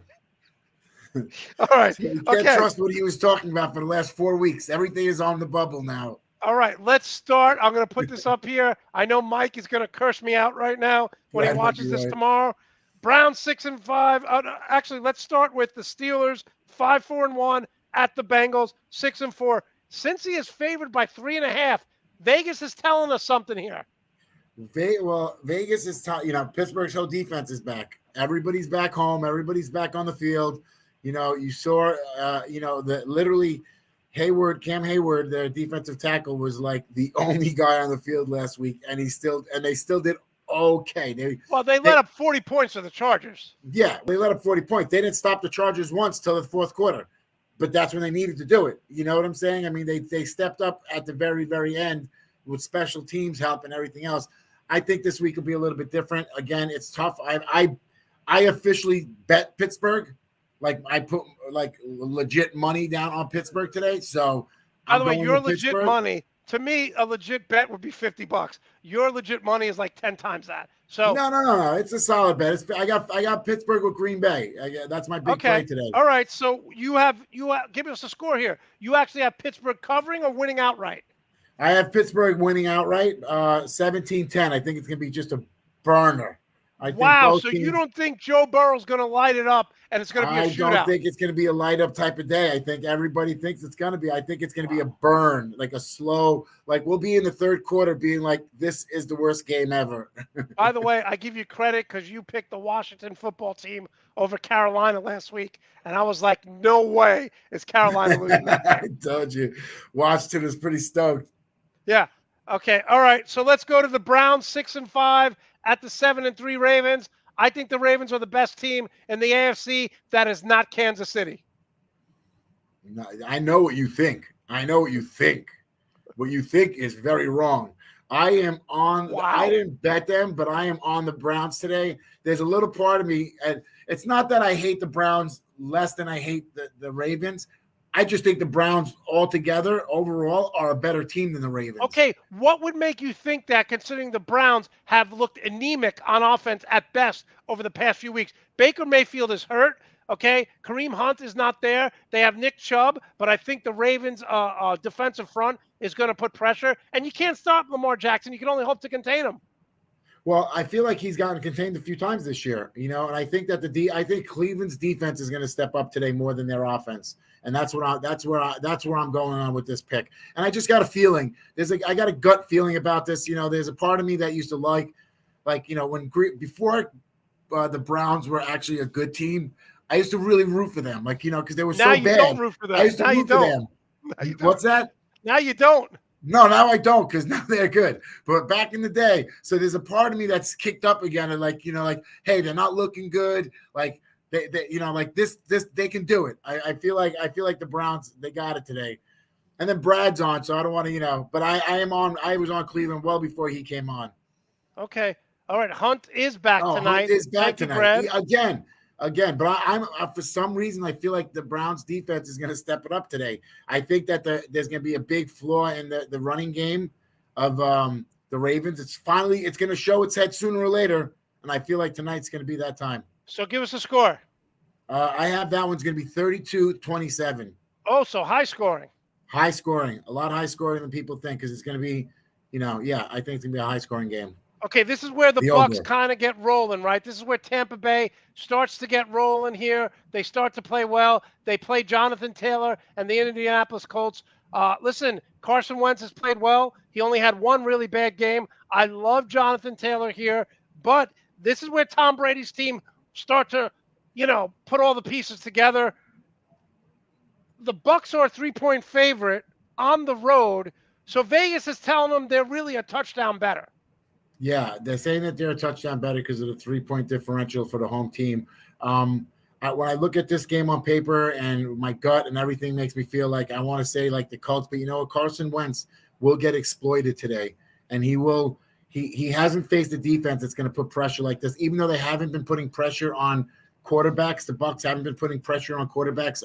All right. So you can't trust what he was talking about for the last 4 weeks. Everything is on the bubble now. All right, let's start. I'm going to put this up here. I know Mike is going to curse me out right now when he watches this tomorrow. Browns 6-5. Actually, let's start with the Steelers 5-4-1 at the Bengals 6-4. Since he is favored by 3.5, Vegas is telling us something here. Vegas is Pittsburgh's whole defense is back. Everybody's back home. Everybody's back on the field. You saw, literally Cam Hayward, their defensive tackle, was like the only guy on the field last week, and they still did okay. They let up 40 points to the Chargers. Yeah, they let up 40 points. They didn't stop the Chargers once till the fourth quarter, but that's when they needed to do it. You know what I'm saying? I mean, they stepped up at the very, very end with special teams help and everything else. I think this week will be a little bit different. Again, it's tough. I officially bet Pittsburgh. Like I put legit money down on Pittsburgh today. So by the way, your legit money, to me, a legit bet would be $50. Your legit money is like 10 times that. So no. It's a solid bet. I got Pittsburgh with Green Bay. That's my big play today. All right. So you have give us a score here. You actually have Pittsburgh covering or winning outright? I have Pittsburgh winning outright, 17-10. I think it's going to be just a burner. Wow, so you don't think Joe Burrow's going to light it up and it's going to be a shootout? I don't think it's going to be a light-up type of day. I think everybody thinks it's going to be. I think it's going to be a burn, like a slow, like we'll be in the third quarter being like, this is the worst game ever. By the way, I give you credit because you picked the Washington football team over Carolina last week, and I was like, no way is Carolina losing that game. I told you. Washington is pretty stoked. Yeah. Okay. All right. So let's go to the Browns 6-5 at the 7-3 Ravens. I think the Ravens are the best team in the AFC that is not Kansas City. No, I know what you think. I know what you think. What you think is very wrong. I am on. Wow. I didn't bet them, but I am on the Browns today. There's a little part of me, and it's not that I hate the Browns less than I hate the Ravens. I just think the Browns altogether, overall, are a better team than the Ravens. Okay, what would make you think that, considering the Browns have looked anemic on offense at best over the past few weeks? Baker Mayfield is hurt. Okay, Kareem Hunt is not there. They have Nick Chubb, but I think the Ravens' defensive front is going to put pressure, and you can't stop Lamar Jackson. You can only hope to contain him. Well, I feel like he's gotten contained a few times this year, and I think that I think Cleveland's defense is going to step up today more than their offense, and that's where I'm going on with this pick. And I just got a feeling. I got a gut feeling about this. There's a part of me that used to like when before the Browns were actually a good team. I used to really root for them, because they were so bad. Now you don't root for them. I used to root for them. What's that? Now you don't. No, now I don't, because now they're good. But back in the day, so there's a part of me that's kicked up again, and hey, they're not looking good. Like they this they can do it. I feel like the Browns, they got it today. And then Brad's on, so I don't want to, but I was on Cleveland well before he came on. Okay. All right. Hunt is back tonight. Hunt is back Thank tonight. you, Brad. Again, but I'm for some reason I feel like the Browns defense is going to step it up today. I think that there's going to be a big flaw in the running game of the Ravens. It's going to show its head sooner or later, and I feel like tonight's going to be that time. So give us a score. I have that one's going to be 32-27. Oh, so high scoring. High scoring, a lot high scoring than people think, because it's going to be, I think it's going to be a high scoring game. Okay, this is where the Bucks kind of get rolling, right? This is where Tampa Bay starts to get rolling here. They start to play well. They play Jonathan Taylor and the Indianapolis Colts. Listen, Carson Wentz has played well. He only had one really bad game. I love Jonathan Taylor here, but this is where Tom Brady's team start to, put all the pieces together. The Bucks are a 3-point favorite on the road, so Vegas is telling them they're really a touchdown better. Yeah, they're saying that they're a touchdown better because of the 3-point differential for the home team. When I look at this game on paper, and my gut and everything makes me feel like I want to say like the Colts, but Carson Wentz will get exploited today, and he will. He hasn't faced a defense that's going to put pressure like this, even though they haven't been putting pressure on quarterbacks. The Bucks haven't been putting pressure on quarterbacks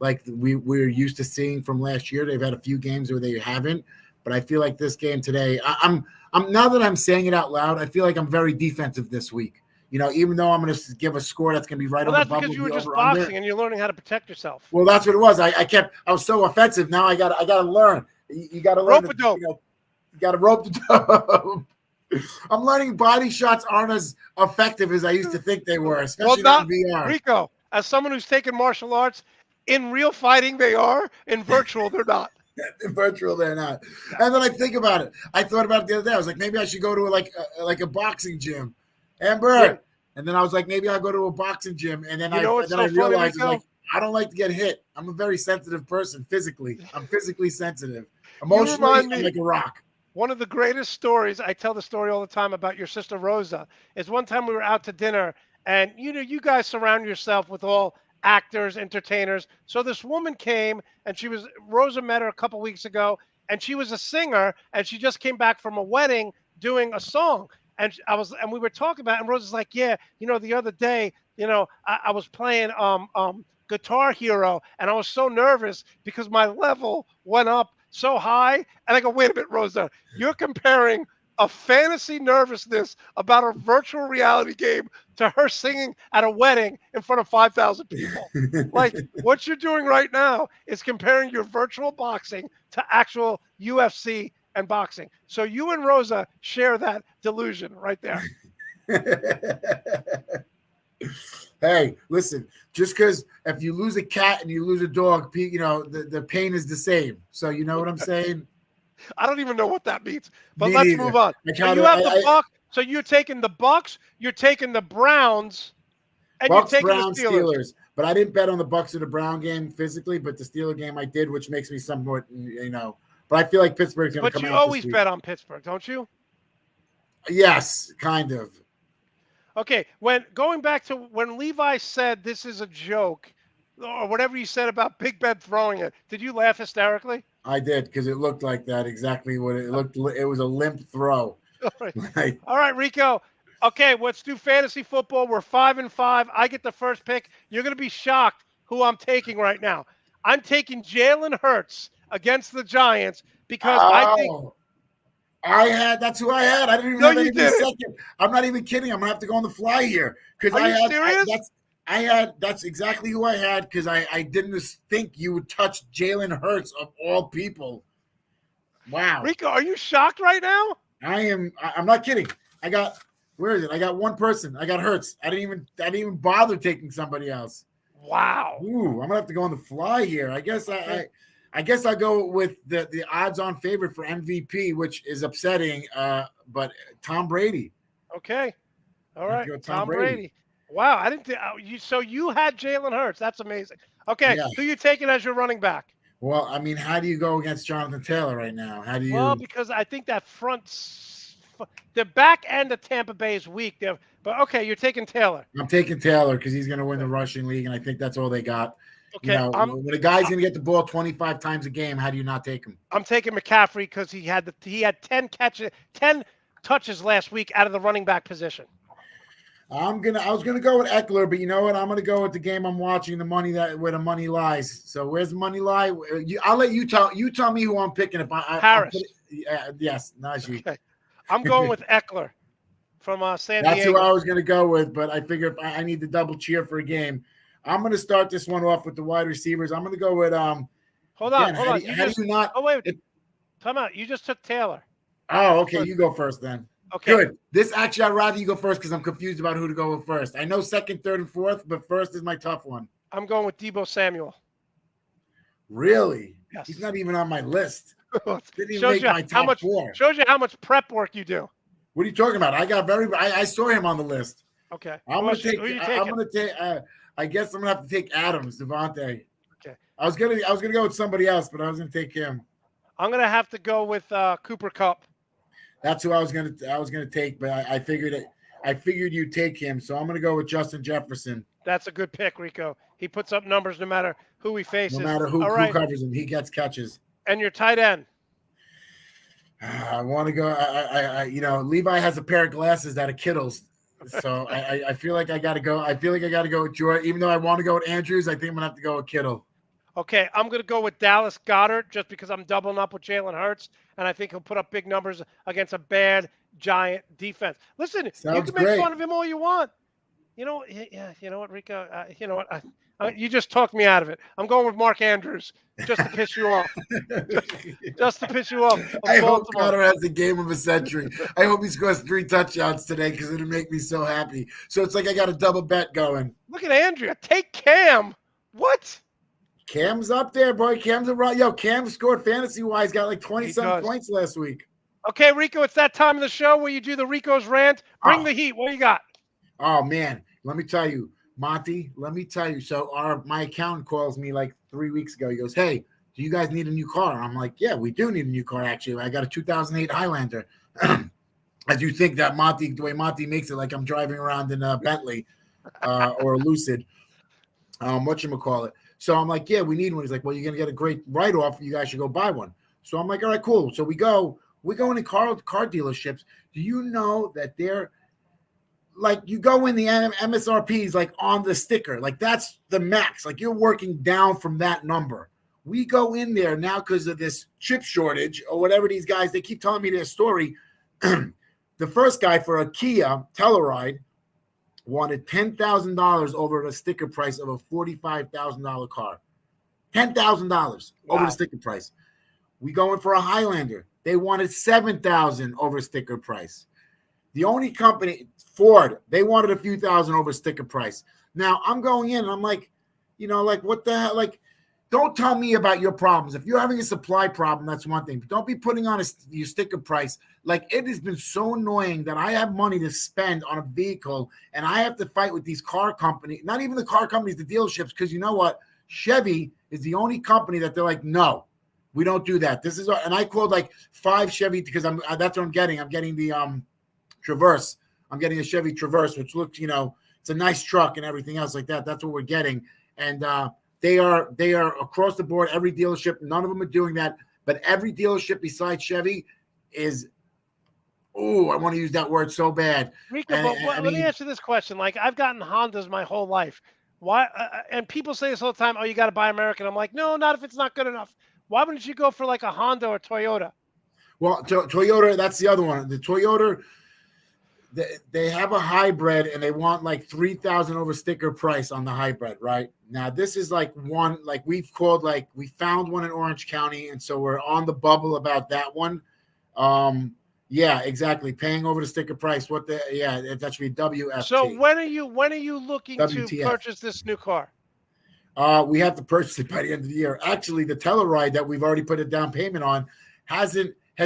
like we're used to seeing from last year. They've had a few games where they haven't, but I feel like this game today, I'm now that I'm saying it out loud, I feel like I'm very defensive this week. Even though I'm going to give a score that's going to be right on the bubble. That's because you were just boxing and you're learning how to protect yourself. Well, that's what it was. I was so offensive. Now I got to learn. You got to learn. Rope-a-dope. You got to rope the dope. I'm learning body shots aren't as effective as I used to think they were, especially in VR. Rico, as someone who's taken martial arts, in real fighting they are, in virtual they're not. In virtual, they're not. And then I think about it. I thought about it the other day. I was like, maybe I should go to a boxing gym. Amber. Yeah. And then I was like, maybe I'll go to a boxing gym. And then I realized like, I don't like to get hit. I'm a very sensitive person physically. I'm physically sensitive. Emotionally, I'm like a rock. One of the greatest stories, I tell the story all the time about your sister Rosa, is one time we were out to dinner, and you guys surround yourself with all actors, entertainers. So this woman came, and Rosa met her a couple weeks ago, and she was a singer, and she just came back from a wedding doing a song. And we were talking about it, and Rosa's like, yeah, the other day, I was playing Guitar Hero, and I was so nervous because my level went up so high. And I go, wait a minute, Rosa, you're comparing a fantasy nervousness about a virtual reality game to her singing at a wedding in front of 5,000 people. Like, what you're doing right now is comparing your virtual boxing to actual UFC and boxing. So you and Rosa share that delusion right there. Hey, listen, just because if you lose a cat and you lose a dog, the pain is the same. So you know what I'm saying? I don't even know what that means, but let's move on. So you have the Bucks. So you're taking the Bucks, you're taking the Browns, and Bucks, you're taking Browns, the Steelers. But I didn't bet on the Bucks or the Brown game physically, but the Steeler game I did, which makes me somewhat, But I feel like Pittsburgh's going to come out. But you always bet on Pittsburgh, don't you? Yes, kind of. Okay, going back to when Levi said this is a joke, or whatever you said about Big Ben throwing it. Did you laugh hysterically? I did because it looked like that. Exactly what it looked. It was a limp throw. All right. Like, All right, Rico. Okay, let's do fantasy football. We're 5-5. I get the first pick. You're going to be shocked who I'm taking right now. I'm taking Jalen Hurts against the Giants because I think. That's who I had. I didn't even No, have you anything didn't. second. I'm not even kidding. I'm gonna have to go on the fly here because Are you serious? that's exactly who I had because I didn't think you would touch Jalen Hurts of all people. Wow. Rico, are you shocked right now? I'm not kidding. Where is it? I got one person. I got Hurts. I didn't even bother taking somebody else. Wow. Ooh, I'm gonna have to go on the fly here. I guess I guess I'll go with the odds-on favorite for MVP, which is upsetting. But Tom Brady. Okay. All I have right. to go Tom Brady. Wow. I didn't think you. So you had Jalen Hurts. That's amazing. Okay. Yeah. Who you taking as your running back? Well, I mean, how do you go against Jonathan Taylor right now? How do you? Well, because I think that the back end of Tampa Bay is weak. But okay, you're taking Taylor. I'm taking Taylor because he's going to win the rushing league, and I think that's all they got. Okay. You know, when a guy's going to get the ball 25 times a game, how do you not take him? I'm taking McCaffrey because he had 10 touches last week out of the running back position. I was gonna go with Eckler, but you know what? I'm gonna go with the game I'm watching, where the money lies. So where's the money lie? I'll let you tell. You tell me who I'm picking. If Harris. Yes, Najee. Okay. I'm going with Eckler from San That's Diego. who I was gonna go with, but I figure if I need to double cheer for a game, I'm gonna start this one off with the wide receivers. I'm gonna go with Hold on. How do you not? Oh wait. Time out. You just took Taylor. Oh, okay. You go first then. Okay. Good. This actually, I'd rather you go first because I'm confused about who to go with first. I know second, third, and fourth, but first is my tough one. I'm going with Deebo Samuel. Really? Yes. He's not even on my list. Didn't even Shows make you my top four. Shows you how much prep work you do. What are you talking about? I saw him on the list. Okay. I'm gonna take. Who are you taking? I guess I'm gonna have to take Adams, Devontae. Okay. I was gonna go with somebody else, but I was gonna take him. I'm gonna have to go with Cooper Kupp. That's who I was gonna take, but I figured you'd take him, so I'm gonna go with Justin Jefferson. That's a good pick, Rico. He puts up numbers no matter who he faces. No matter who covers him, he gets catches. And your tight end. I want to go. Levi has a pair of glasses that are Kittles, so I feel like I got to go. I feel like I got to go with Jordan, even though I want to go with Andrews. I think I'm gonna have to go with Kittle. Okay, I'm going to go with Dallas Goedert just because I'm doubling up with Jalen Hurts, and I think he'll put up big numbers against a bad Giant defense. Listen, you can make fun of him all you want. You know, yeah, you know what, Rico? You know what? You just talked me out of it. I'm going with Mark Andrews just to piss you off. just to piss you off. I hope Goddard has the game of a century. I hope he scores 3 touchdowns today because it'll make me so happy. So it's like I got a double bet going. Look at Andrea. Take Cam. What? Cam's up there, boy. Cam's around. Yo, Cam scored fantasy-wise, got like 20-some points last week. Okay, Rico, it's that time of the show where you do the Rico's rant. Bring the heat. What do you got? Oh, man. Let me tell you, Monte, So my accountant calls me like 3 weeks ago. He goes, hey, do you guys need a new car? I'm like, yeah, we do need a new car, actually. I got a 2008 Highlander. As you think that the way Monte makes it like I'm driving around in a Bentley or a Lucid, whatchamacallit. So I'm like, yeah, we need one. He's like, well, you're going to get a great write-off. You guys should go buy one. So I'm like, all right, cool. So we go into car dealerships. Do you know that they're like, you go in the MSRPs like on the sticker, like that's the max. Like you're working down from that number. We go in there now because of this chip shortage or whatever these guys, they keep telling me their story. The first guy for a Kia Telluride wanted $10,000 over the sticker price of a $45,000 car. $10,000 over the sticker price. We go in for a Highlander. They wanted $7,000 over sticker price. The only company, Ford, they wanted a few thousand over sticker price. Now I'm going in and I'm like, what the hell? Like, don't tell me about your problems. If you're having a supply problem, that's one thing. But don't be putting on your sticker price. Like, it has been so annoying that I have money to spend on a vehicle and I have to fight with these car companies, not even the car companies, the dealerships, because you know what? Chevy is the only company that they're like, no, we don't do that. And I called like 5 Chevy because that's what I'm getting. I'm getting the Traverse. I'm getting a Chevy Traverse, which looks, it's a nice truck and everything else like that. That's what we're getting. And They are across the board. Every dealership, none of them are doing that. But every dealership besides Chevy is, I want to use that word so bad. Rico, And, but I let me mean, answer this question. Like, I've gotten Hondas my whole life. Why? And people say this all the time. Oh, you got to buy American. I'm like, no, not if it's not good enough. Why wouldn't you go for like a Honda or Toyota? well, Toyota, that's the other one. The Toyota, they have a hybrid and they want like 3,000 over sticker price on the hybrid, right? Now this is like one, like we found one in Orange County, and so we're on the bubble about that one. Yeah, exactly. Paying over the sticker price. That should be WFT. So when are you looking to WTF. purchase this new car? We have to purchase it by the end of the year. Actually, the Telluride that we've already put a down payment on has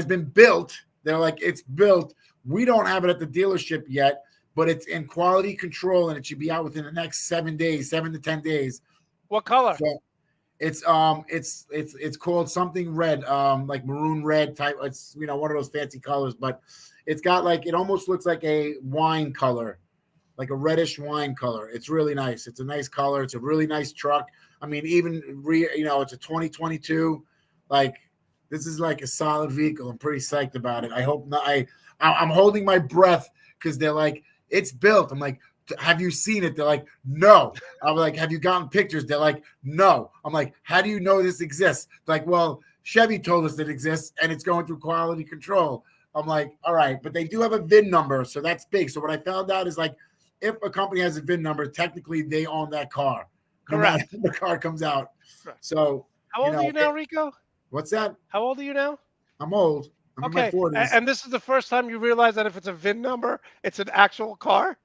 been built. They're like, it's built. We don't have it at the dealership yet, but it's in quality control and it should be out within the next 7 to 10 days. What color? So it's called something red, like maroon red type. It's one of those fancy colors, but it's got like, it almost looks like a wine color, like a reddish wine color. It's really nice. It's a nice color. It's a really nice truck. I mean, even it's a 2022. Like, this is like a solid vehicle. I'm pretty psyched about it. I hope not. I'm holding my breath because they're like, it's built. I'm like, have you seen it? They're like, no. I'm like, have you gotten pictures? They're like, no. I'm like, how do you know this exists? Like, well, Chevy told us it exists and it's going through quality control. I'm like, all right, but they do have a VIN number, so that's big. So what I found out is, like, if a company has a VIN number, technically they own that car. Correct. No matter the car comes out. So how old are you now, Rico? What's that? How old are you now? I'm old. I'm in my 40s. And this is the first time you realize that if it's a VIN number, it's an actual car?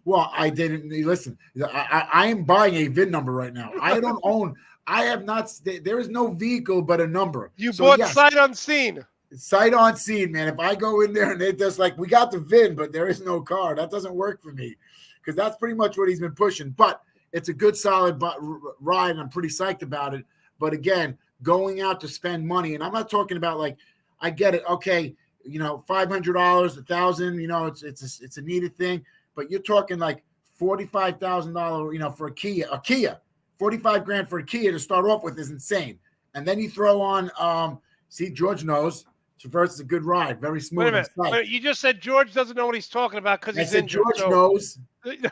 Well, I didn't listen. I am buying a VIN number right now. I don't own. I have not. There is no vehicle but a number. You bought sight unseen. Sight unseen, man. If I go in there and it does, like, we got the VIN, but there is no car, that doesn't work for me, because that's pretty much what he's been pushing. But it's a good, solid ride, and I'm pretty psyched about it. But again, going out to spend money, and I'm not talking about, like, I get it. Okay, $500, $1,000. It's a needed thing. But you're talking like $45,000, for a Kia. $45,000 for a Kia to start off with is insane. And then you throw on, George knows. Traverse is a good ride, very smooth. Wait a minute. You just said George doesn't know what he's talking about because he's injured. George knows.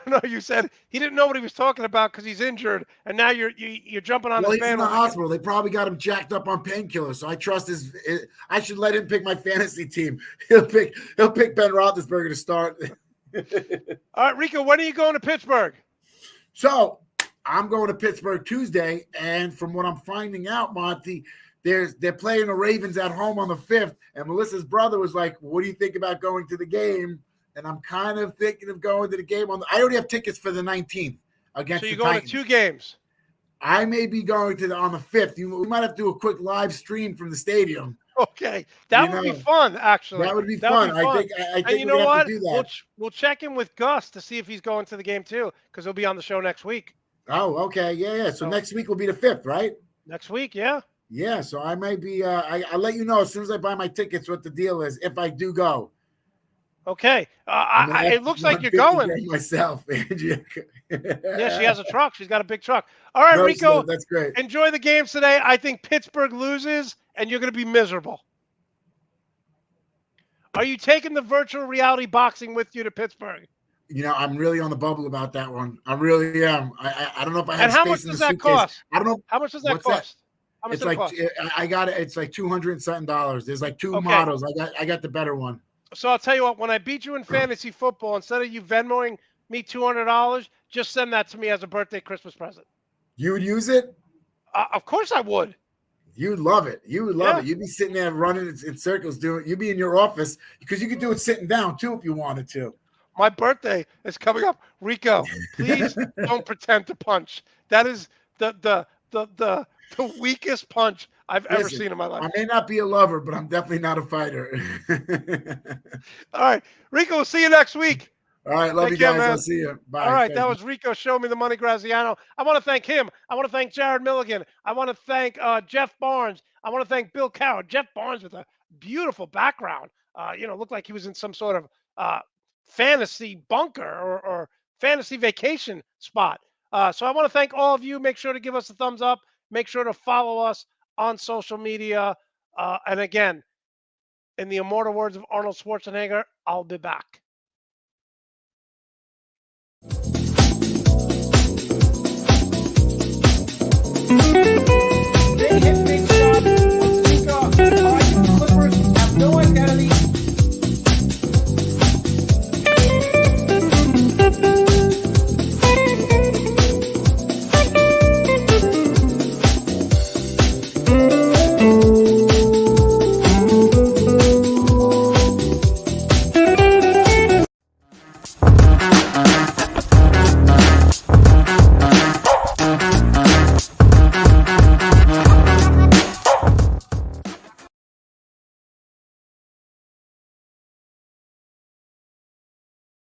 No, you said he didn't know what he was talking about because he's injured, and now you're jumping on his he's in the bandwagon. hospital. They probably got him jacked up on painkillers, so I trust I should let him pick my fantasy team. He'll pick Ben Roethlisberger to start. All right, Rico, when are you going to Pittsburgh? So I'm going to Pittsburgh Tuesday, and from what I'm finding out, Monty, they're playing the Ravens at home on the 5th, and Melissa's brother was like, what do you think about going to the game? And I'm kind of thinking of going to the game. I already have tickets for the 19th against the Titans. So you're going to 2 games? I may be going on the 5th. We might have to do a quick live stream from the stadium. Okay. That would be fun, actually. That would be fun. I think and you know we what? have to do that. We'll check in with Gus to see if he's going to the game too, because he'll be on the show next week. Oh, okay. Yeah. So next week will be the 5th, right? Next week, yeah. Yeah, so I may be I'll let you know as soon as I buy my tickets what the deal is, if I do go. Okay. It looks like you're going. Myself. Yeah, she has a truck. She's got a big truck. All right, Rico. That's great. Enjoy the games today. I think Pittsburgh loses, and you're going to be miserable. Are you taking the virtual reality boxing with you to Pittsburgh? I'm really on the bubble about that one. I really am. I don't know if I have space in the suitcase. And how much does that cost? I don't know. How much does that cost? It's like I got it. It's like $200 and something. There's like 2 models. I got the better one. So I'll tell you what. When I beat you in fantasy football, instead of you Venmoing me $200, just send that to me as a birthday Christmas present. You would use it? Of course I would. You would love it. You would love it. You'd be sitting there running in circles doing. You'd be in your office because you could do it sitting down too if you wanted to. My birthday is coming up. Rico, please don't pretend to punch. That is the weakest punch I've ever seen in my life. I may not be a lover, but I'm definitely not a fighter. All right. Rico, we'll see you next week. All right. Love you guys. Man. I'll see you. Bye. All right. That was Rico. Show me the money, Graziano. I want to thank him. I want to thank Jared Milligan. I want to thank Jeff Barnes. I want to thank Bill Coward. Jeff Barnes with a beautiful background. Looked like he was in some sort of fantasy bunker or fantasy vacation spot. So I want to thank all of you. Make sure to give us a thumbs up. Make sure to follow us on social media. And again, in the immortal words of Arnold Schwarzenegger, I'll be back.